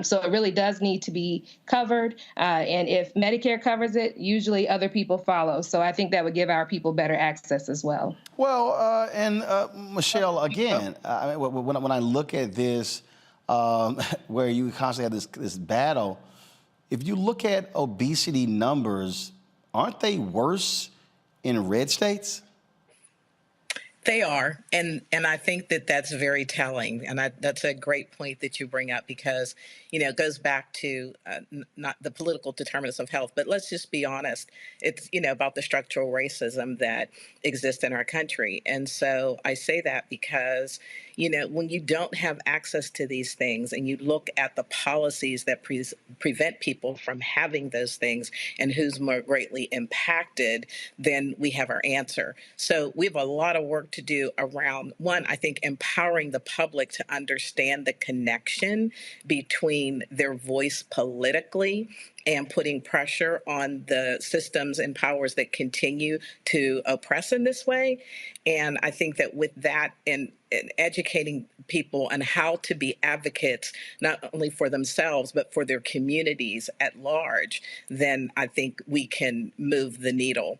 So it really does need to be covered. And if Medicare covers it, usually other people follow. So I think that would give our people better access as well. Well, Michelle, again, when I look at this, where you constantly have this battle, if you look at obesity numbers, aren't they worse in red states? They are, and I think that that's very telling, and that's a great point that you bring up, because it goes back to not the political determinants of health, but let's just be honest, it's about the structural racism that exists in our country. And so I say that because when you don't have access to these things and you look at the policies that prevent people from having those things and who's more greatly impacted, then we have our answer. So we have a lot of work work to do around, one, I think empowering the public to understand the connection between their voice politically and putting pressure on the systems and powers that continue to oppress in this way. And I think that with that and educating people on how to be advocates, not only for themselves, but for their communities at large, then I think we can move the needle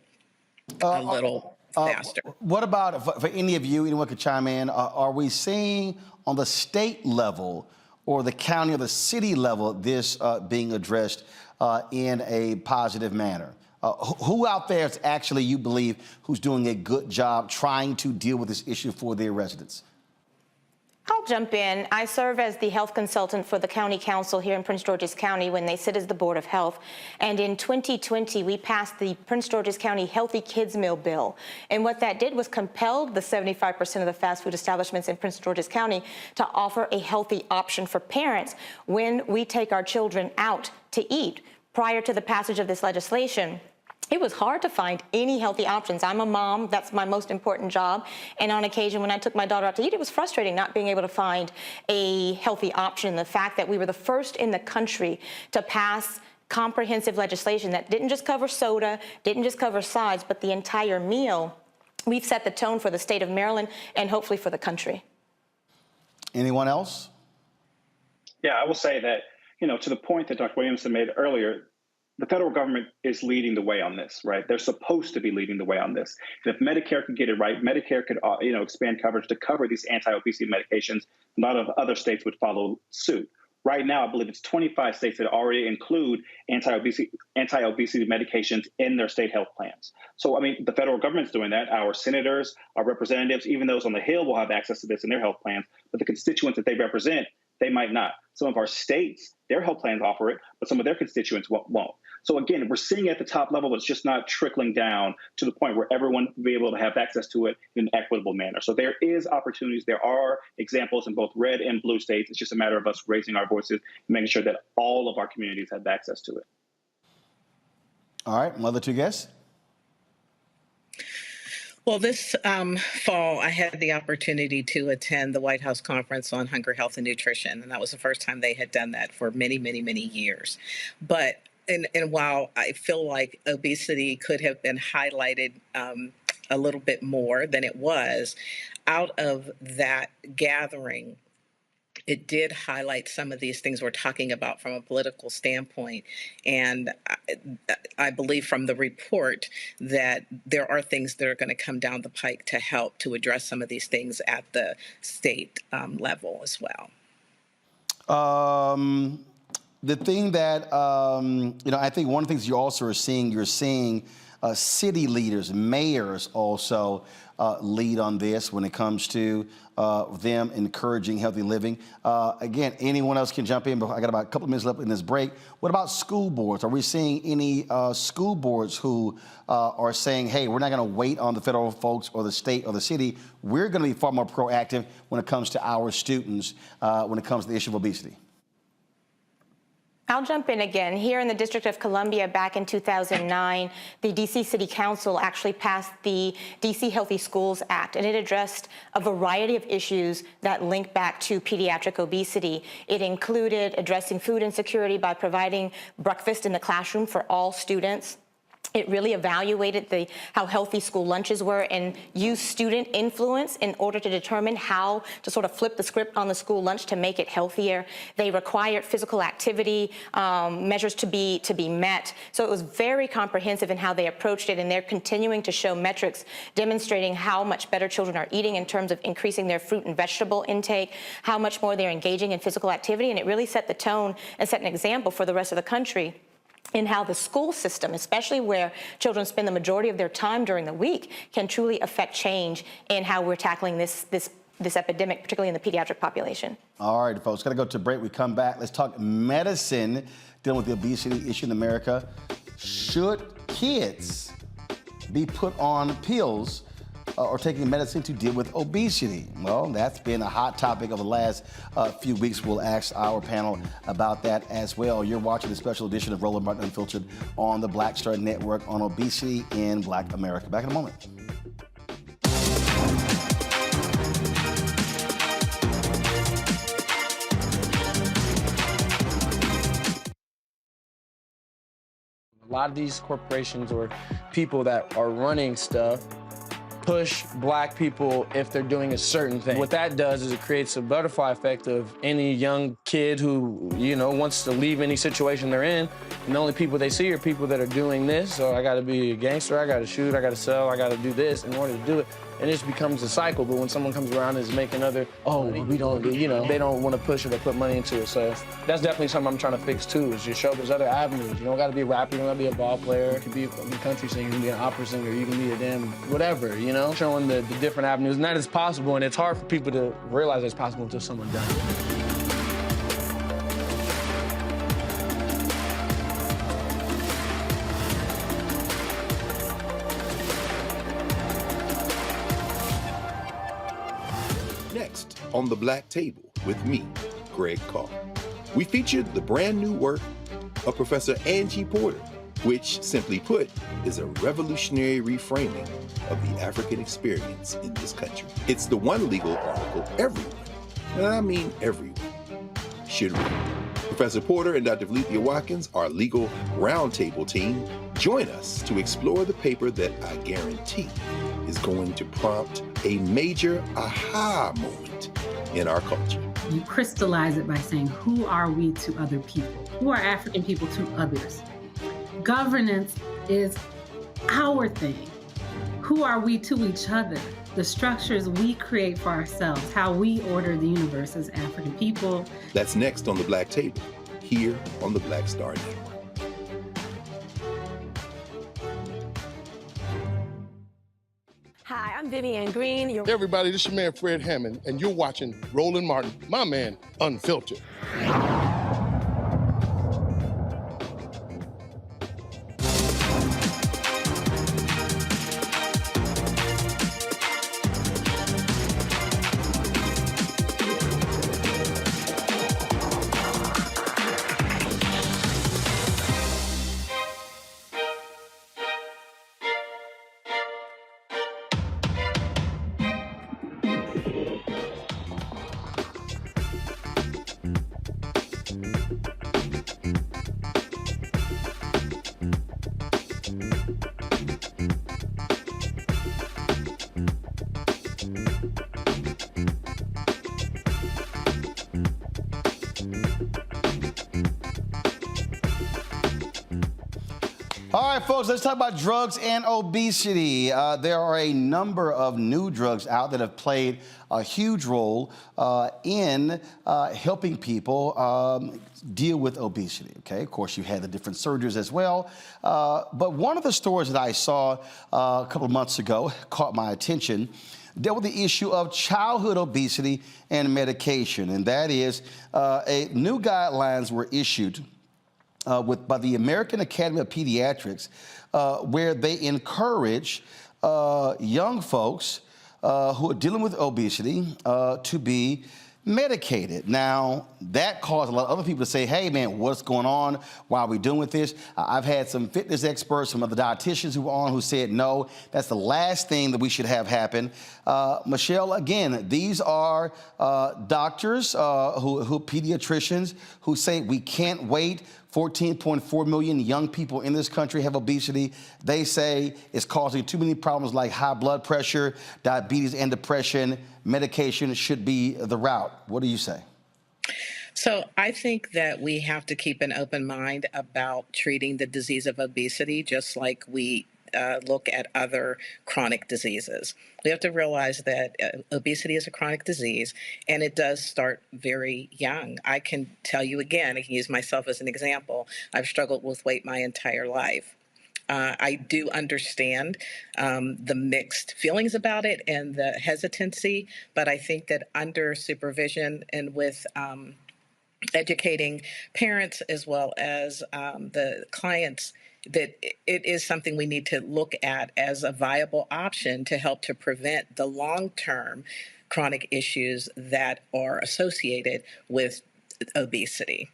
a little faster. What about, for any of you, anyone could chime in, are we seeing on the state level or the county or the city level this being addressed in a positive manner? Who out there is actually, you believe, who's doing a good job trying to deal with this issue for their residents? I'll jump in. I serve as the health consultant for the county council here in Prince George's County when they sit as the Board of Health. And in 2020, we passed the Prince George's County Healthy Kids Meal Bill. And what that did was compelled the 75% of the fast food establishments in Prince George's County to offer a healthy option for parents when we take our children out to eat. Prior to the passage of this legislation, it was hard to find any healthy options. I'm a mom, that's my most important job. And on occasion, when I took my daughter out to eat, it was frustrating not being able to find a healthy option. The fact that we were the first in the country to pass comprehensive legislation that didn't just cover soda, didn't just cover sides, but the entire meal, we've set the tone for the state of Maryland and hopefully for the country. Anyone else? Yeah, I will say that, to the point that Dr. Williamson made earlier, the federal government is leading the way on this, right? They're supposed to be leading the way on this. And if Medicare could get it right, Medicare could, expand coverage to cover these anti-obesity medications. A lot of other states would follow suit. Right now, I believe it's 25 states that already include anti-obesity medications in their state health plans. So, the federal government's doing that. Our senators, our representatives, even those on the Hill will have access to this in their health plans. But the constituents that they represent, they might not. Some of our states, their health plans offer it, but some of their constituents won't. So again, we're seeing at the top level, but it's just not trickling down to the point where everyone will be able to have access to it in an equitable manner. So there is opportunities. There are examples in both red and blue states. It's just a matter of us raising our voices and making sure that all of our communities have access to it. All right, my other two guests. Well, this fall, I had the opportunity to attend the White House Conference on Hunger, Health, and Nutrition, and that was the first time they had done that for many, many, many years. But and while I feel like obesity could have been highlighted a little bit more than it was, out of that gathering, it did highlight some of these things we're talking about from a political standpoint. And I believe from the report that there are things that are going to come down the pike to help to address some of these things at the state level as well. The thing that, I think one of the things you also are seeing, you're seeing city leaders, mayors also lead on this when it comes to them encouraging healthy living. Again, anyone else can jump in, but I got about a couple of minutes left in this break. What about school boards? Are we seeing any school boards who are saying, hey, we're not going to wait on the federal folks or the state or the city. We're going to be far more proactive when it comes to our students, when it comes to the issue of obesity? I'll jump in again. Here in the District of Columbia back in 2009, the D.C. City Council actually passed the D.C. Healthy Schools Act, and it addressed a variety of issues that link back to pediatric obesity. It included addressing food insecurity by providing breakfast in the classroom for all students. It really evaluated how healthy school lunches were and used student influence in order to determine how to sort of flip the script on the school lunch to make it healthier. They required physical activity measures to be met. So it was very comprehensive in how they approached it, and they're continuing to show metrics demonstrating how much better children are eating in terms of increasing their fruit and vegetable intake, how much more they're engaging in physical activity, and it really set the tone and set an example for the rest of the country in how the school system, especially where children spend the majority of their time during the week, can truly affect change in how we're tackling this epidemic, particularly in the pediatric population. All right, folks, gotta go to a break. We come back. Let's talk medicine dealing with the obesity issue in America. Should kids be put on pills or taking medicine to deal with obesity? Well, that's been a hot topic over the last few weeks. We'll ask our panel about that as well. You're watching the special edition of Roland Martin Unfiltered on the Black Star Network on obesity in Black America. Back in a moment. A lot of these corporations or people that are running stuff push black people if they're doing a certain thing. What that does is it creates a butterfly effect of any young kid who, you know, wants to leave any situation they're in, and the only people they see are people that are doing this. So I gotta be a gangster, I gotta shoot, I gotta sell, I gotta do this in order to do it. And it just becomes a cycle. But when someone comes around and is making other, oh, we don't do, you know, they don't want to push it or put money into it. So that's definitely something I'm trying to fix too, is just show there's other avenues. You don't gotta be a rapper, you don't gotta be a ball player, you can be a country singer, you can be an opera singer, you can be a damn whatever, you know? Showing the different avenues, and that is possible, and it's hard for people to realize it's possible until someone does it. Next on The Black Table with me, Greg Carr. We featured the brand new work of Professor Angie Porter, which, simply put, is a revolutionary reframing of the African experience in this country. It's the one legal article everyone, and I mean everyone, should read. Professor Porter and Dr. Valencia Watkins, our legal roundtable team, join us to explore the paper that I guarantee is going to prompt a major aha moment in our culture. You crystallize it by saying, who are we to other people? Who are African people to others? Governance is our thing. Who are we to each other? The structures we create for ourselves, how we order the universe as African people. That's next on The Black Table, here on the Black Star Network. Hi, I'm Vivian Green. Hey everybody, this is your man Fred Hammond, and you're watching Roland Martin, my man, Unfiltered. All right, folks, let's talk about drugs and obesity. There are a number of new drugs out that have played a huge role in helping people deal with obesity, okay? Of course, you had the different surgeries as well. But one of the stories that I saw a couple of months ago caught my attention, dealt with the issue of childhood obesity and medication. And that is, new guidelines were issued by the American Academy of Pediatrics, where they encourage young folks who are dealing with obesity to be medicated. Now, that caused a lot of other people to say, hey, man, what's going on? Why are we doing with this? I've had some fitness experts, some other dietitians who were on who said, no, that's the last thing that we should have happen. Michelle, again, these are doctors, who pediatricians, who say we can't wait. 14.4 million young people in this country have obesity. They say it's causing too many problems like high blood pressure, diabetes, and depression. Medication should be the route. What do you say? So I think that we have to keep an open mind about treating the disease of obesity just like we look at other chronic diseases. We have to realize that obesity is a chronic disease, and it does start very young. I can tell you again, I can use myself as an example. I've struggled with weight my entire life. I do understand the mixed feelings about it and the hesitancy, but I think that under supervision and with educating parents as well as the clients, that it is something we need to look at as a viable option to help to prevent the long-term chronic issues that are associated with obesity.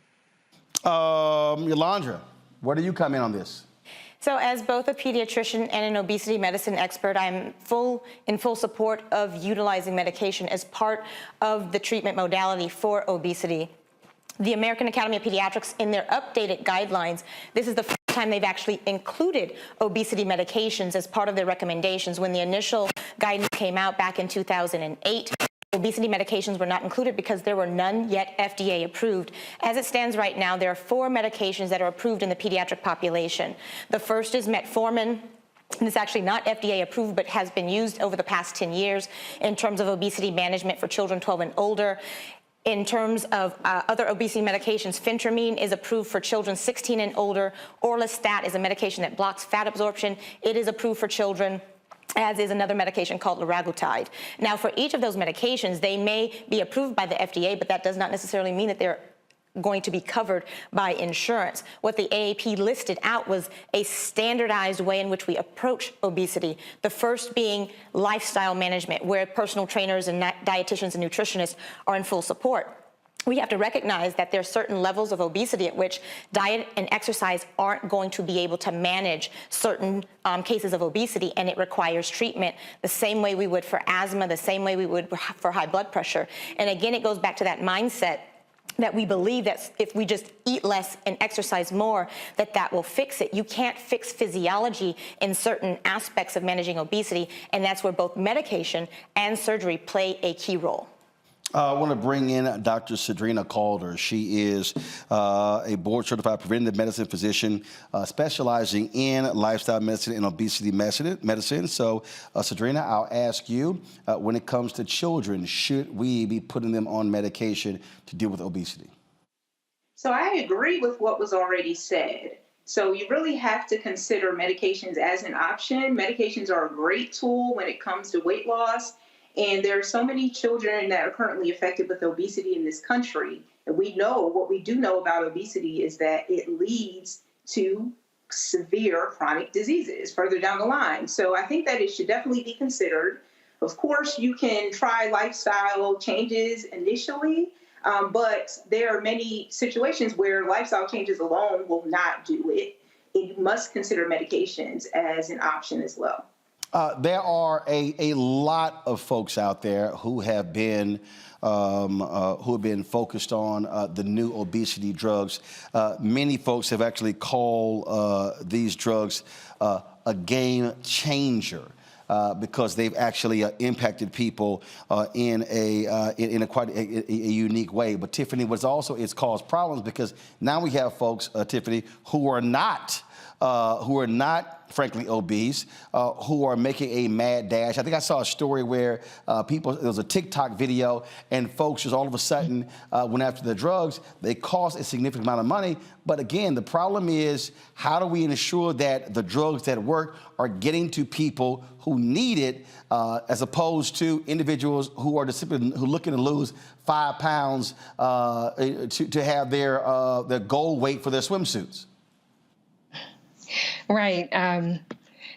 Yolanda, where do you come in on this? So as both a pediatrician and an obesity medicine expert, I'm in full support of utilizing medication as part of the treatment modality for obesity. The American Academy of Pediatrics, in their updated guidelines, this is the time they've actually included obesity medications as part of their recommendations. When the initial guidance came out back in 2008, obesity medications were not included because there were none yet FDA approved. As it stands right now, there are 4 medications that are approved in the pediatric population. The first is metformin. And it's actually not FDA approved, but has been used over the past 10 years in terms of obesity management for children 12 and older. In terms of other obesity medications, phentermine is approved for children 16 and older. Orlistat is a medication that blocks fat absorption. It is approved for children, as is another medication called liraglutide. Now, for each of those medications, they may be approved by the FDA, but that does not necessarily mean that they're going to be covered by insurance. What the AAP listed out was a standardized way in which we approach obesity. The first being lifestyle management, where personal trainers and dietitians and nutritionists are in full support. We have to recognize that there are certain levels of obesity at which diet and exercise aren't going to be able to manage certain cases of obesity, and it requires treatment the same way we would for asthma, the same way we would for high blood pressure. And again, it goes back to that mindset that we believe that if we just eat less and exercise more, that will fix it. You can't fix physiology in certain aspects of managing obesity, and that's where both medication and surgery play a key role. I want to bring in Dr. Cedrina Calder. She is a board-certified preventive medicine physician specializing in lifestyle medicine and obesity medicine. So, Cedrina, I'll ask you, when it comes to children, should we be putting them on medication to deal with obesity? So I agree with what was already said. So you really have to consider medications as an option. Medications are a great tool when it comes to weight loss. And there are so many children that are currently affected with obesity in this country. And what we do know about obesity is that it leads to severe chronic diseases further down the line. So I think that it should definitely be considered. Of course, you can try lifestyle changes initially, but there are many situations where lifestyle changes alone will not do it. And you must consider medications as an option as well. There are a lot of folks out there who have been focused on the new obesity drugs. Many folks have actually called these drugs a game changer. Because they've actually impacted people in a quite a unique way. But Tiffany, it's caused problems because now we have folks, Tiffany, who are not frankly obese, who are making a mad dash. I think I saw a story where there was a TikTok video and folks just all of a sudden went after the drugs. They cost a significant amount of money. But again, the problem is, how do we ensure that the drugs that work are getting to people who need it, as opposed to individuals who are looking to lose 5 pounds to have their goal weight for their swimsuits? Right.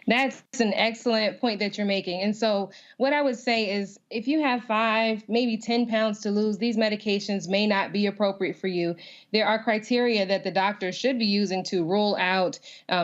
That's an excellent point that you're making. And so what I would say is, if you have 5, maybe 10 pounds to lose, these medications may not be appropriate for you. There are criteria that the doctor should be using to rule out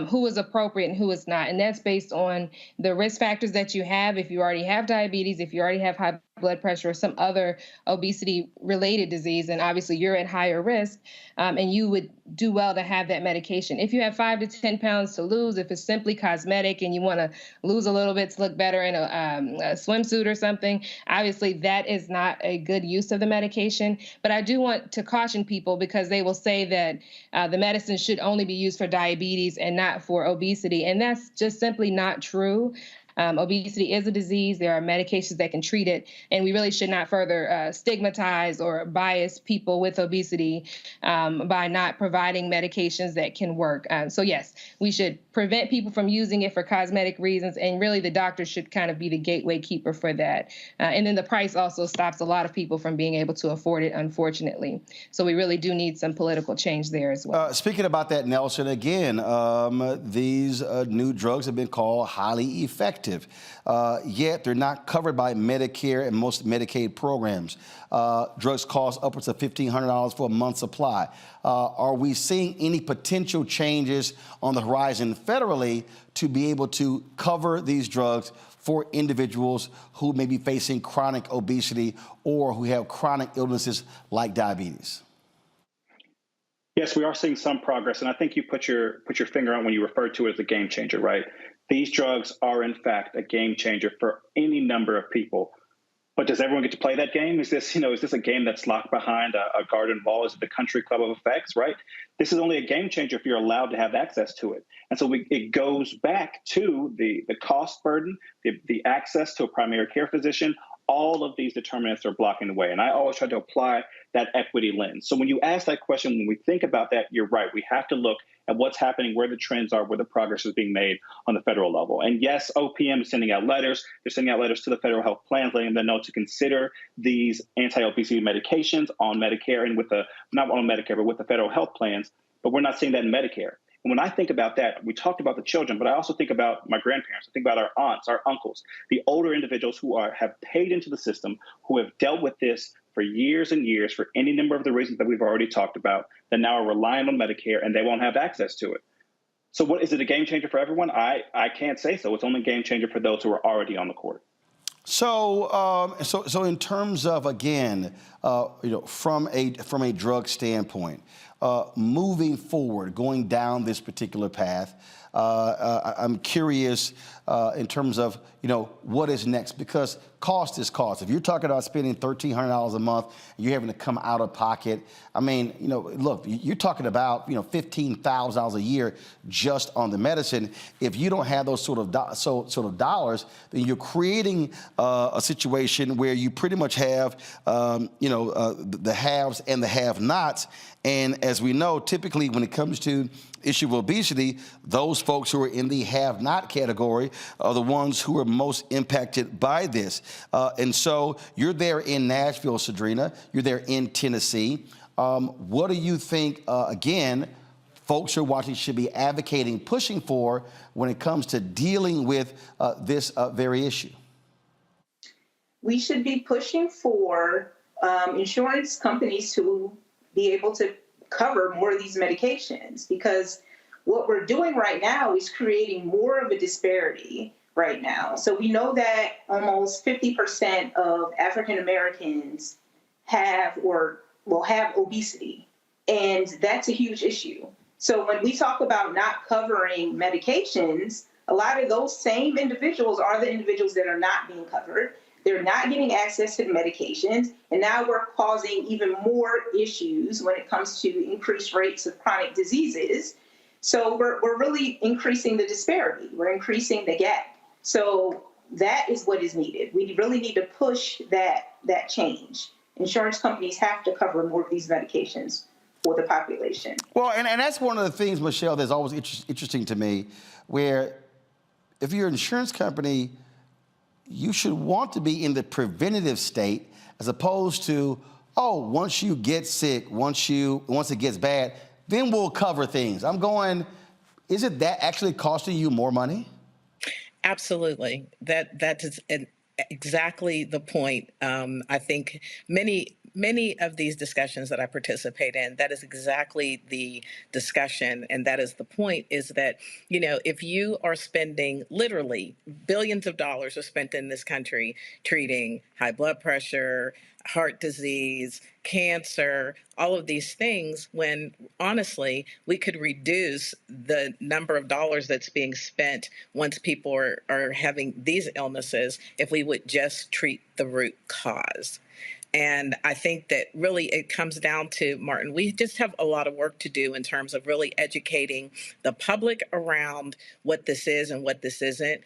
who is appropriate and who is not. And that's based on the risk factors that you have. If you already have diabetes, if you already have high blood pressure or some other obesity-related disease, and obviously you're at higher risk, and you would do well to have that medication. If you have 5 to 10 pounds to lose, if it's simply cosmetic and you want to lose a little bit to look better in a swimsuit or something, obviously that is not a good use of the medication. But I do want to caution people, because they will say that the medicine should only be used for diabetes and not for obesity, and that's just simply not true. Obesity is a disease. There are medications that can treat it, and we really should not further stigmatize or bias people with obesity by not providing medications that can work. So yes, we should prevent people from using it for cosmetic reasons, and really the doctor should kind of be the gateway keeper for that. And then the price also stops a lot of people from being able to afford it, unfortunately. So we really do need some political change there as well. Speaking about that, Nelson, again, these new drugs have been called highly effective. Yet they're not covered by Medicare and most Medicaid programs. Drugs cost upwards of $1,500 for a month's supply. Are we seeing any potential changes on the horizon federally to be able to cover these drugs for individuals who may be facing chronic obesity or who have chronic illnesses like diabetes? Yes, we are seeing some progress, and I think you put your finger on when you referred to it as a game changer, right? These drugs are in fact a game changer for any number of people. But does everyone get to play that game? Is this a game that's locked behind a garden wall? Is it the country club of effects, right? This is only a game changer if you're allowed to have access to it. And so it goes back to the cost burden, the access to a primary care physician. All of these determinants are blocking the way. And I always try to apply that equity lens. So when you ask that question, when we think about that, you're right. We have to look at what's happening, where the trends are, where the progress is being made on the federal level. And yes, OPM is sending out letters. They're sending out letters to the federal health plans, letting them know to consider these anti-obesity medications on Medicare and not on Medicare, but with the federal health plans. But we're not seeing that in Medicare. And when I think about that, we talked about the children, but I also think about my grandparents. I think about our aunts, our uncles, the older individuals who have paid into the system, who have dealt with this for years and years for any number of the reasons that we've already talked about, that now are relying on Medicare and they won't have access to it. So what is it a game changer for everyone? I can't say so. It's only a game changer for those who are already on the court. So in terms of, again, from a drug standpoint, moving forward, going down this particular path, I'm curious in terms of, what is next? Because cost is cost. If you're talking about spending $1,300 a month and you're having to come out of pocket, I mean, look, you're talking about, $15,000 a year just on the medicine. If you don't have those sort of dollars, then you're creating a situation where you pretty much have, the haves and the have-nots. And as we know, typically when it comes to issue of obesity, those folks who are in the have-not category are the ones who are most impacted by this. And so you're there in Nashville, Sadrina. You're there in Tennessee. What do you think, again, folks who are watching should be advocating, pushing for when it comes to dealing with this very issue? We should be pushing for insurance companies to be able to cover more of these medications, because what we're doing right now is creating more of a disparity right now. So we know that almost 50% of African Americans have or will have obesity, and that's a huge issue. So when we talk about not covering medications, a lot of those same individuals are the individuals that are not being covered. They're not getting access to the medications, and now we're causing even more issues when it comes to increased rates of chronic diseases. So we're really increasing the disparity. We're increasing the gap. So that is what is needed. We really need to push that change. Insurance companies have to cover more of these medications for the population. Well, and that's one of the things, Michelle, that's always interesting to me, where if you're an insurance company, you should want to be in the preventative state as opposed to, once you get sick, once it gets bad, then we'll cover things. I'm going, isn't that actually costing you more money? Absolutely. That is exactly the point. I think many of these discussions that I participate in, that is exactly the discussion. And that is the point, is that, if you are spending literally billions of dollars are spent in this country treating high blood pressure, heart disease, cancer, all of these things, when honestly, we could reduce the number of dollars that's being spent once people are having these illnesses if we would just treat the root cause. And I think that really it comes down to, Martin, we just have a lot of work to do in terms of really educating the public around what this is and what this isn't.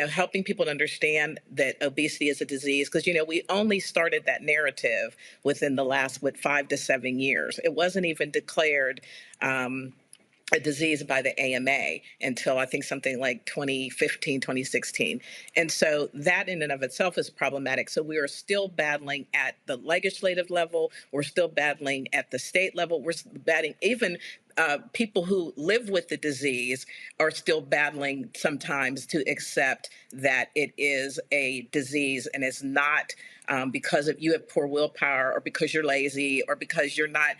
Helping people to understand that obesity is a disease, because, we only started that narrative within the last, 5 to 7 years. It wasn't even declared a disease by the AMA until I think something like 2015, 2016. And so that in and of itself is problematic. So we are still battling at the legislative level. We're still battling at the state level. We're battling even people who live with the disease are still battling sometimes to accept that it is a disease and it's not because of you have poor willpower or because you're lazy or because you're not,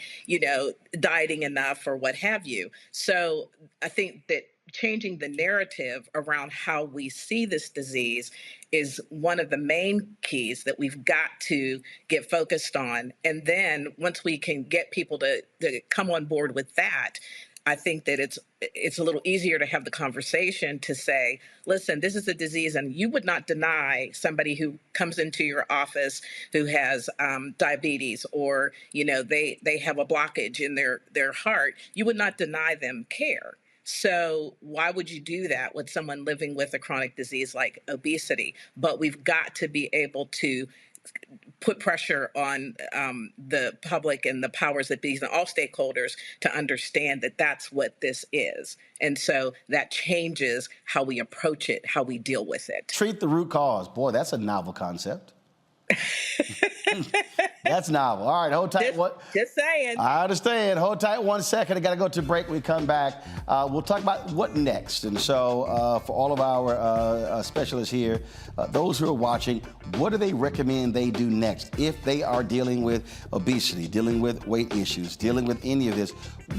dieting enough or what have you. So I think that changing the narrative around how we see this disease is one of the main keys that we've got to get focused on. And then once we can get people to come on board with that, I think that it's a little easier to have the conversation to say, listen, this is a disease, and you would not deny somebody who comes into your office who has diabetes, or they have a blockage in their heart. You would not deny them care. So why would you do that with someone living with a chronic disease like obesity? But we've got to be able to put pressure on the public and the powers that be and all stakeholders to understand that that's what this is. And so that changes how we approach it, how we deal with it. Treat the root cause. Boy, that's a novel concept. That's novel. All right, hold tight. Just saying. I understand. Hold tight 1 second. I got to go to break. When we come back, we'll talk about what next. And so for all of our specialists here, those who are watching, what do they recommend they do next if they are dealing with obesity, dealing with weight issues, dealing with any of this?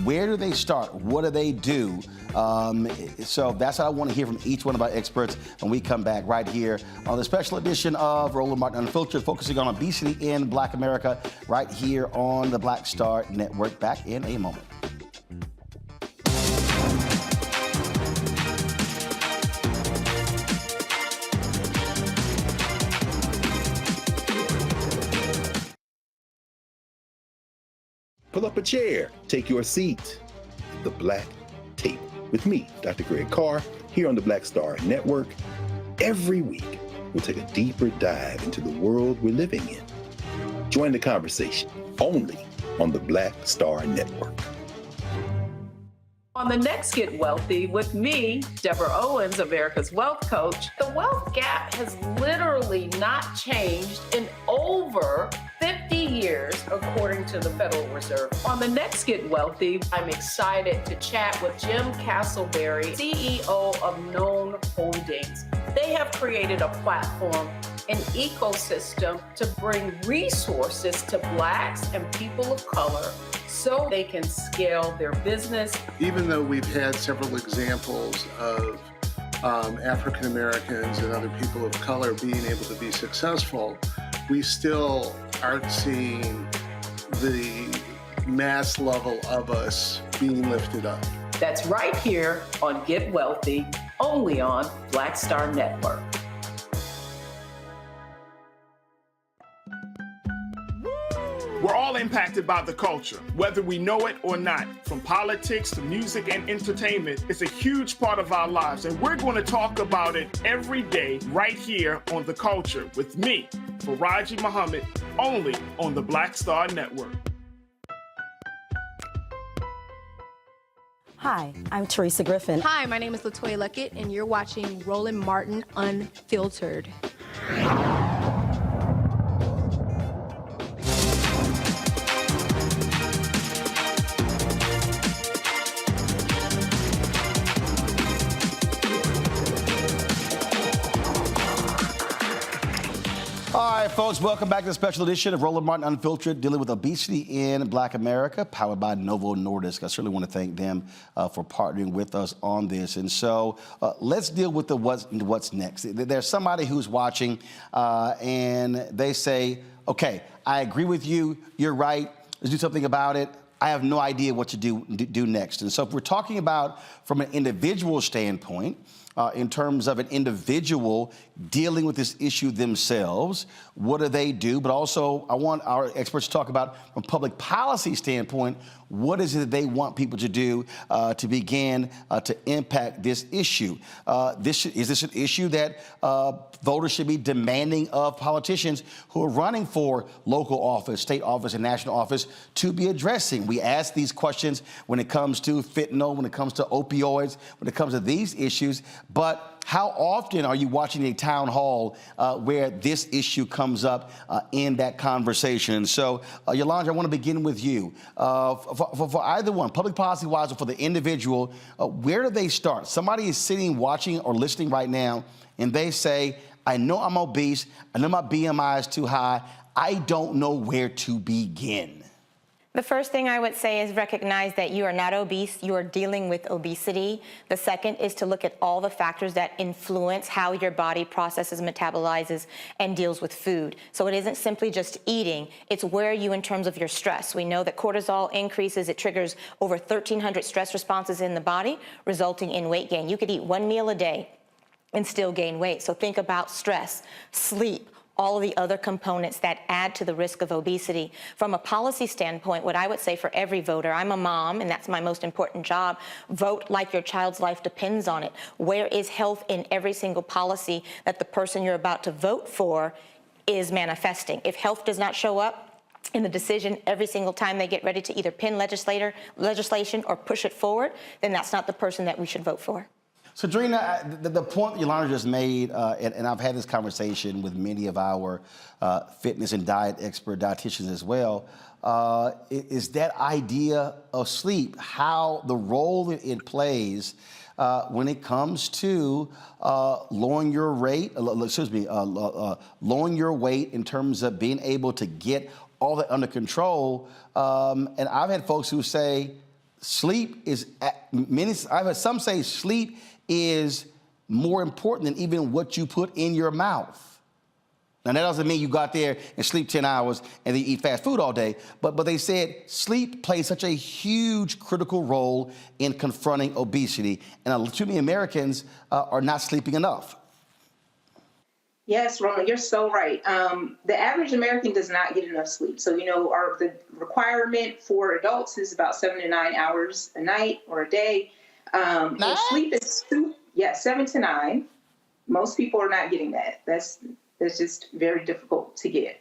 Where do they start? What do they do? So that's what I want to hear from each one of our experts when we come back right here on the special edition of Roland Martin Unfiltered, focusing on obesity in Black America, right here on the Black Star Network. Back in a moment. Pull up a chair, take your seat. The Black Table with me, Dr. Greg Carr, here on the Black Star Network. Every week, we'll take a deeper dive into the world we're living in. Join the conversation only on the Black Star Network. On the next Get Wealthy with me, Deborah Owens, America's Wealth Coach, the wealth gap has literally not changed in over 50 years, according to the Federal Reserve. On the next Get Wealthy, I'm excited to chat with Jim Castleberry, CEO of Known Holdings. They have created a platform, an ecosystem to bring resources to Blacks and people of color so they can scale their business. Even though we've had several examples of African Americans and other people of color being able to be successful, we still aren't seeing the mass level of us being lifted up. That's right here on Get Wealthy, only on Black Star Network. We're all impacted by the culture, whether we know it or not. From politics to music and entertainment, it's a huge part of our lives, and we're going to talk about it every day right here on The Culture with me, Faraji Muhammad, only on the Black Star Network. Hi, I'm Teresa Griffin. Hi, my name is LaToya Luckett, and you're watching Roland Martin Unfiltered. All right, folks, welcome back to the special edition of Roland Martin Unfiltered, dealing with obesity in Black America, powered by Novo Nordisk. I certainly want to thank them for partnering with us on this. And so let's deal with the what's next. There's somebody who's watching and they say, okay, I agree with you. You're right. Let's do something about it. I have no idea what to do next. And so if we're talking about from an individual standpoint, in terms of an individual dealing with this issue themselves, what do they do? But also, I want our experts to talk about, from a public policy standpoint, what is it that they want people to do to begin to impact this issue? Is this an issue that voters should be demanding of politicians who are running for local office, state office, and national office to be addressing? We ask these questions when it comes to fentanyl, when it comes to opioids, when it comes to these issues. But how often are you watching a town hall where this issue comes up in that conversation? So, Yolanda, I want to begin with you. For either one, public policy-wise or for the individual, where do they start? Somebody is sitting, watching, or listening right now, and they say, I know I'm obese. I know my BMI is too high. I don't know where to begin. The first thing I would say is recognize that you are not obese, you are dealing with obesity. The second is to look at all the factors that influence how your body processes, metabolizes, and deals with food. So it isn't simply just eating, it's where are you in terms of your stress. We know that cortisol increases, it triggers over 1,300 stress responses in the body, resulting in weight gain. You could eat one meal a day and still gain weight. So think about stress, sleep, all of the other components that add to the risk of obesity. From a policy standpoint, what I would say for every voter, I'm a mom, and that's my most important job, vote like your child's life depends on it. Where is health in every single policy that the person you're about to vote for is manifesting? If health does not show up in the decision every single time they get ready to either pin legislation or push it forward, then that's not the person that we should vote for. So, Drina, the point Yolanda just made, and I've had this conversation with many of our fitness and diet expert dietitians as well, is that idea of sleep, how the role that it plays when it comes to lowering your rate, lowering your weight in terms of being able to get all that under control. And I've had folks who say sleep is, I've had some say sleep is more important than even what you put in your mouth. Now, that doesn't mean you go out there and sleep 10 hours and then eat fast food all day, but they said sleep plays such a huge critical role in confronting obesity, and too many Americans are not sleeping enough. Yes, Roland, you're so right. The average American does not get enough sleep. So, the requirement for adults is about 7 to 9 hours a night or a day. And sleep is 7 to 9. Most people are not getting that. That's just very difficult to get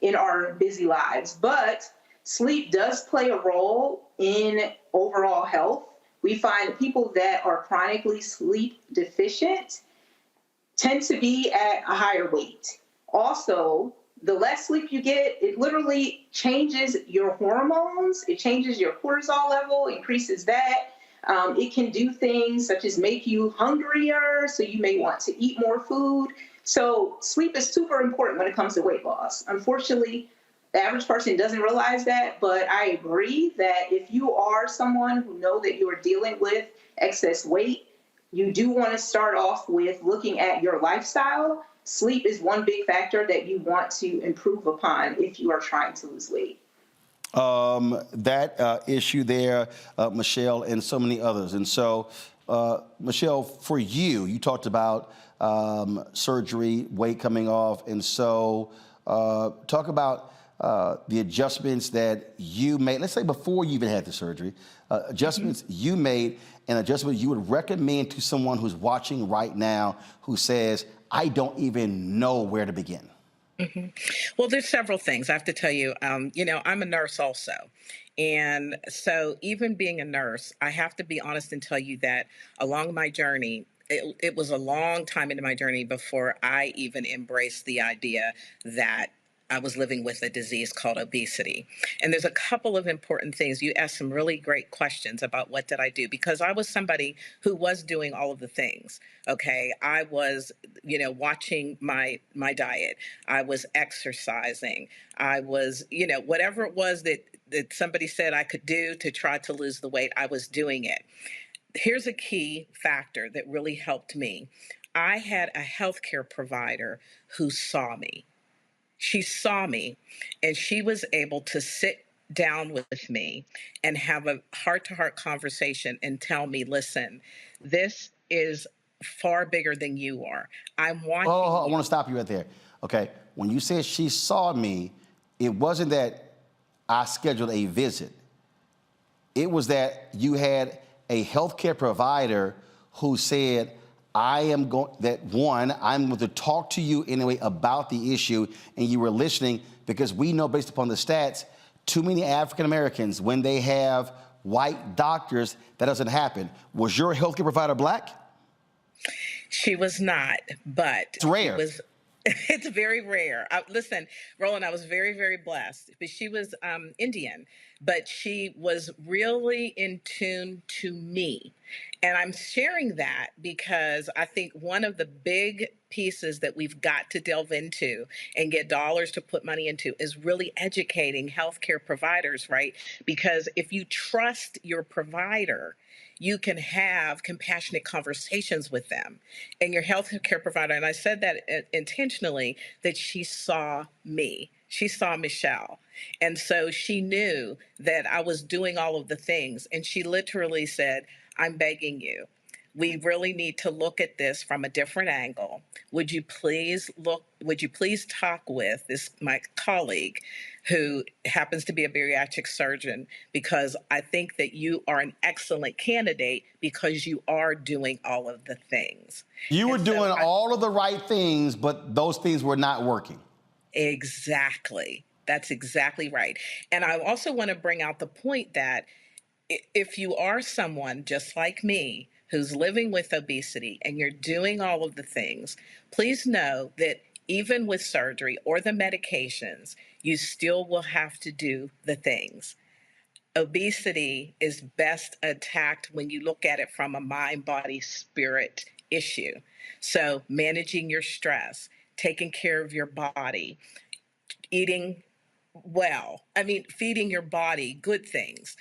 in our busy lives. But sleep does play a role in overall health. We find people that are chronically sleep deficient tend to be at a higher weight. Also, the less sleep you get, it literally changes your hormones. It changes your cortisol level, increases that. It can do things such as make you hungrier, so you may want to eat more food. So sleep is super important when it comes to weight loss. Unfortunately, the average person doesn't realize that, but I agree that if you are someone who know that you are dealing with excess weight, you do want to start off with looking at your lifestyle. Sleep is one big factor that you want to improve upon if you are trying to lose weight. That issue there, Michelle, and so many others. And so, Michelle, for you talked about surgery, weight coming off. And so talk about the adjustments that you made, let's say before you even had the surgery, adjustments you made and adjustments you would recommend to someone who's watching right now who says, I don't even know where to begin. Mm-hmm. Well, there's several things I have to tell you. I'm a nurse also. And so even being a nurse, I have to be honest and tell you that along my journey, it was a long time into my journey before I even embraced the idea that I was living with a disease called obesity. And there's a couple of important things. You asked some really great questions about what did I do, because I was somebody who was doing all of the things. Okay. I was, watching my diet. I was exercising. I was, whatever it was that somebody said I could do to try to lose the weight, I was doing it. Here's a key factor that really helped me. I had a healthcare provider who saw me. She saw me, and she was able to sit down with me and have a heart-to-heart conversation and tell me, listen, this is far bigger than you are. I'm watching. Oh, I want to stop you right there. Okay. When you said she saw me, it wasn't that I scheduled a visit. It was that you had a healthcare provider who said, I'm going to talk to you anyway about the issue, and you were listening, because we know based upon the stats, too many African Americans, when they have white doctors, that doesn't happen. Was your healthcare provider black? She was not, but it's rare. It's very rare. Listen, Roland, I was very, very blessed, but she was Indian. but she was really in tune to me. And I'm sharing that because I think one of the big pieces that we've got to delve into and get dollars to put money into is really educating healthcare providers, right? Because if you trust your provider, you can have compassionate conversations with them. And your healthcare provider, and I said that intentionally, that she saw me. She saw Michelle. And so she knew that I was doing all of the things. And she literally said, I'm begging you. We really need to look at this from a different angle. Would you please talk with my colleague who happens to be a bariatric surgeon, because I think that you are an excellent candidate because you are doing all of the things. You were doing all of the right things, but those things were not working. Exactly. That's exactly right. And I also want to bring out the point that if you are someone just like me who's living with obesity and you're doing all of the things, please know that even with surgery or the medications, you still will have to do the things. Obesity is best attacked when you look at it from a mind, body, spirit issue. So managing your stress, taking care of your body, eating well, feeding your body good things.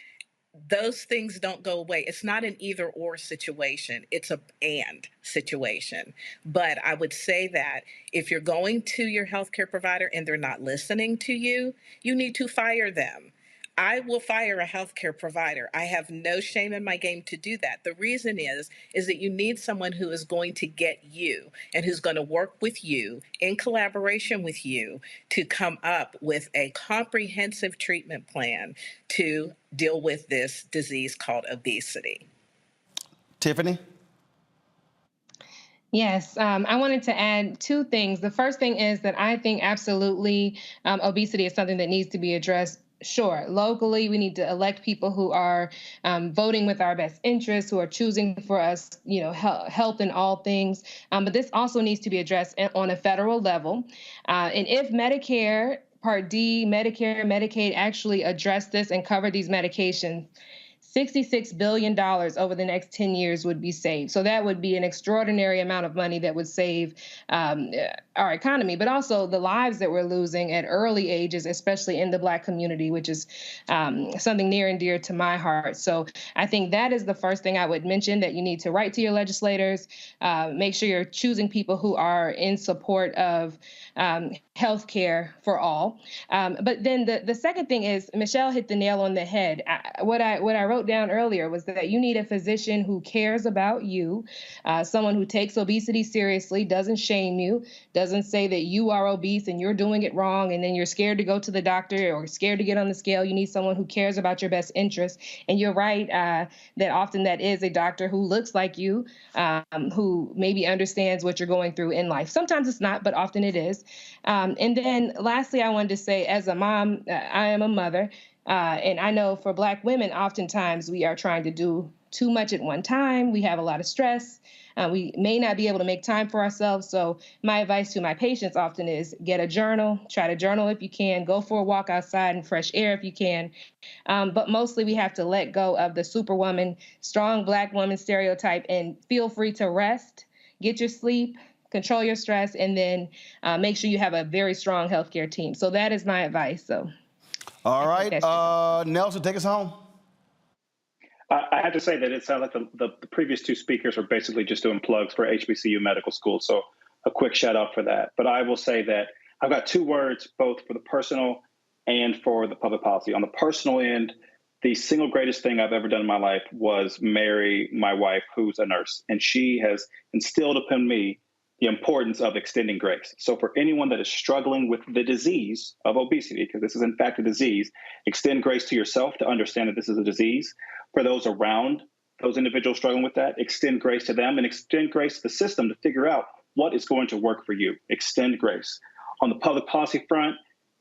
Those things don't go away. It's not an either or situation. It's a and situation. But I would say that if you're going to your healthcare provider and they're not listening to you, you need to fire them. I will fire a healthcare provider. I have no shame in my game to do that. The reason is that you need someone who is going to get you and who's going to work with you in collaboration with you to come up with a comprehensive treatment plan to deal with this disease called obesity. Tiffany? Yes, I wanted to add two things. The first thing is that I think absolutely obesity is something that needs to be addressed. Sure, locally, we need to elect people who are voting with our best interests, who are choosing for us, health in all things. But this also needs to be addressed on a federal level. And if Medicare, Part D, Medicare, Medicaid actually address this and cover these medications, $66 billion over the next 10 years would be saved. So that would be an extraordinary amount of money that would save our economy, but also the lives that we're losing at early ages, especially in the Black community, which is something near and dear to my heart. So I think that is the first thing I would mention, that you need to write to your legislators, make sure you're choosing people who are in support of health care for all. But then the second thing is, Michelle hit the nail on the head. What I wrote down earlier was that you need a physician who cares about you, someone who takes obesity seriously, doesn't shame you, doesn't say that you are obese and you're doing it wrong and then you're scared to go to the doctor or scared to get on the scale. You need someone who cares about your best interests. And you're right that often that is a doctor who looks like you, who maybe understands what you're going through in life. Sometimes it's not, but often it is. And then lastly, I wanted to say, as a mom, I am a mother. And I know for Black women, oftentimes we are trying to do too much at one time. We have a lot of stress. We may not be able to make time for ourselves. So my advice to my patients often is get a journal, try to journal if you can, go for a walk outside in fresh air if you can. But mostly we have to let go of the superwoman, strong Black woman stereotype and feel free to rest, get your sleep, control your stress, and then make sure you have a very strong healthcare team. So that is my advice. So. All right, Nelson, take us home. I have to say that it sounds like the previous two speakers are basically just doing plugs for HBCU Medical School. So a quick shout out for that. But I will say that I've got two words, both for the personal and for the public policy. On the personal end, the single greatest thing I've ever done in my life was marry my wife, who's a nurse. And she has instilled upon me the importance of extending grace. So for anyone that is struggling with the disease of obesity, because this is in fact a disease, extend grace to yourself to understand that this is a disease. For those around those individuals struggling with that, extend grace to them and extend grace to the system to figure out what is going to work for you. Extend grace. On the public policy front,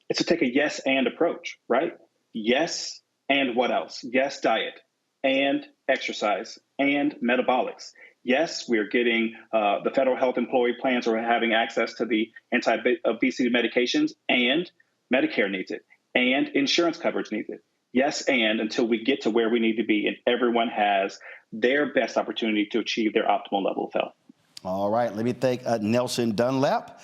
it's to take a yes and approach, right? Yes, and what else? Yes, diet, and exercise, and metabolics. Yes, we are getting the federal health employee plans are having access to the anti-obesity medications, and Medicare needs it, and insurance coverage needs it. Yes, and until we get to where we need to be and everyone has their best opportunity to achieve their optimal level of health. All right, let me thank Nelson Dunlap,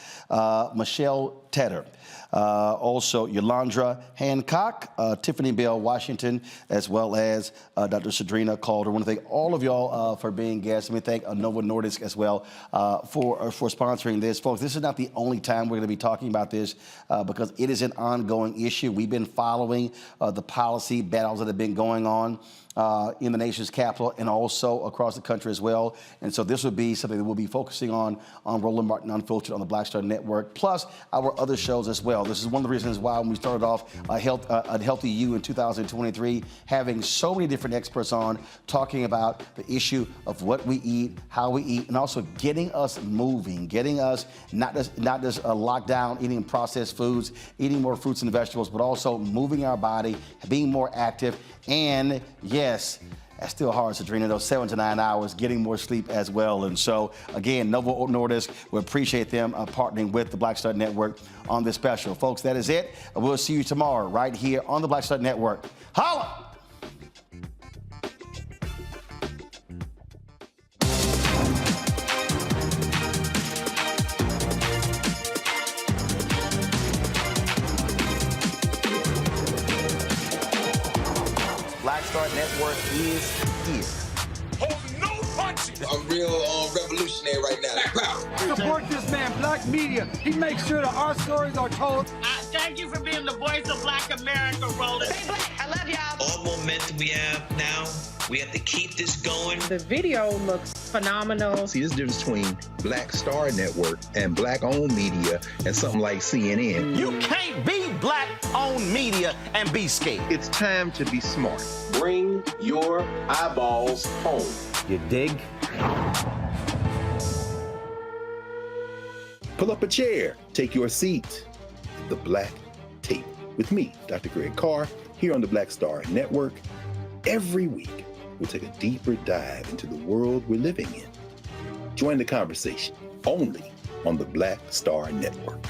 Michelle Tedder, also Yolandra Hancock, Tiffany Bell Washington, as well as Dr. Sadrina Calder. I want to thank all of y'all for being guests. Let me thank Nova Nordisk as well for sponsoring this. Folks, this is not the only time we're going to be talking about this because it is an ongoing issue. We've been following the policy battles that have been going on in the nation's capital and also across the country as well. And so this would be something that we'll be focusing on Roland Martin Unfiltered on the Black Star Network, plus our other shows as well. This is one of the reasons why when we started off a Healthy You in 2023, having so many different experts on talking about the issue of what we eat, how we eat, and also getting us moving, getting us not just locked down, eating processed foods, eating more fruits and vegetables, but also moving our body, being more active, and yes, that's still hard, Sadrina, those 7 to 9 hours, getting more sleep as well. And so, again, Nova Nordisk, we appreciate them partnering with the Black Star Network on this special. Folks, that is it. We'll see you tomorrow right here on the Black Star Network. Holla! Black Star Network is here. Hold no punches. I'm real revolutionary right now. Support this man, Black Media. He makes sure that our stories are told. Thank you for being the voice of Black America, Roland. Stay black. I love y'all. All momentum we have now, we have to keep this going. The video looks phenomenal. See, there's a difference between Black Star Network and Black-owned media and something like CNN. You can't be Black-owned media and be scared. It's time to be smart. Bring your eyeballs home. You dig? Pull up a chair, take your seat. The Black Tape with me, Dr. Greg Carr, here on the Black Star Network. Every week, we'll take a deeper dive into the world we're living in. Join the conversation only on the Black Star Network.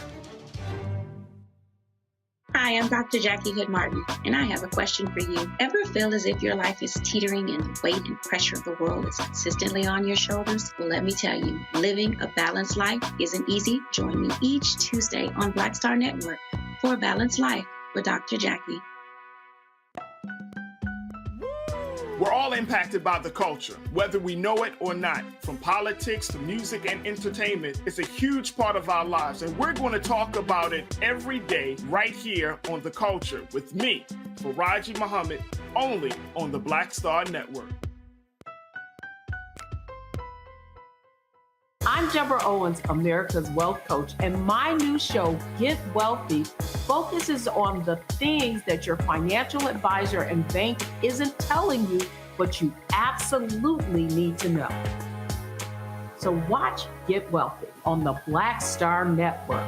Hi, I'm Dr. Jackie Hood Martin, and I have a question for you. Ever feel as if your life is teetering and the weight and pressure of the world is consistently on your shoulders? Well, let me tell you, living a balanced life isn't easy. Join me each Tuesday on Black Star Network for A Balanced Life with Dr. Jackie. We're all impacted by the culture, whether we know it or not. From politics to music and entertainment, it's a huge part of our lives, and we're going to talk about it every day right here on The Culture with me, Faraji Muhammad, only on the Black Star Network. I'm Deborah Owens, America's Wealth Coach, and my new show, Get Wealthy, focuses on the things that your financial advisor and bank isn't telling you, but you absolutely need to know. So watch Get Wealthy on the Black Star Network.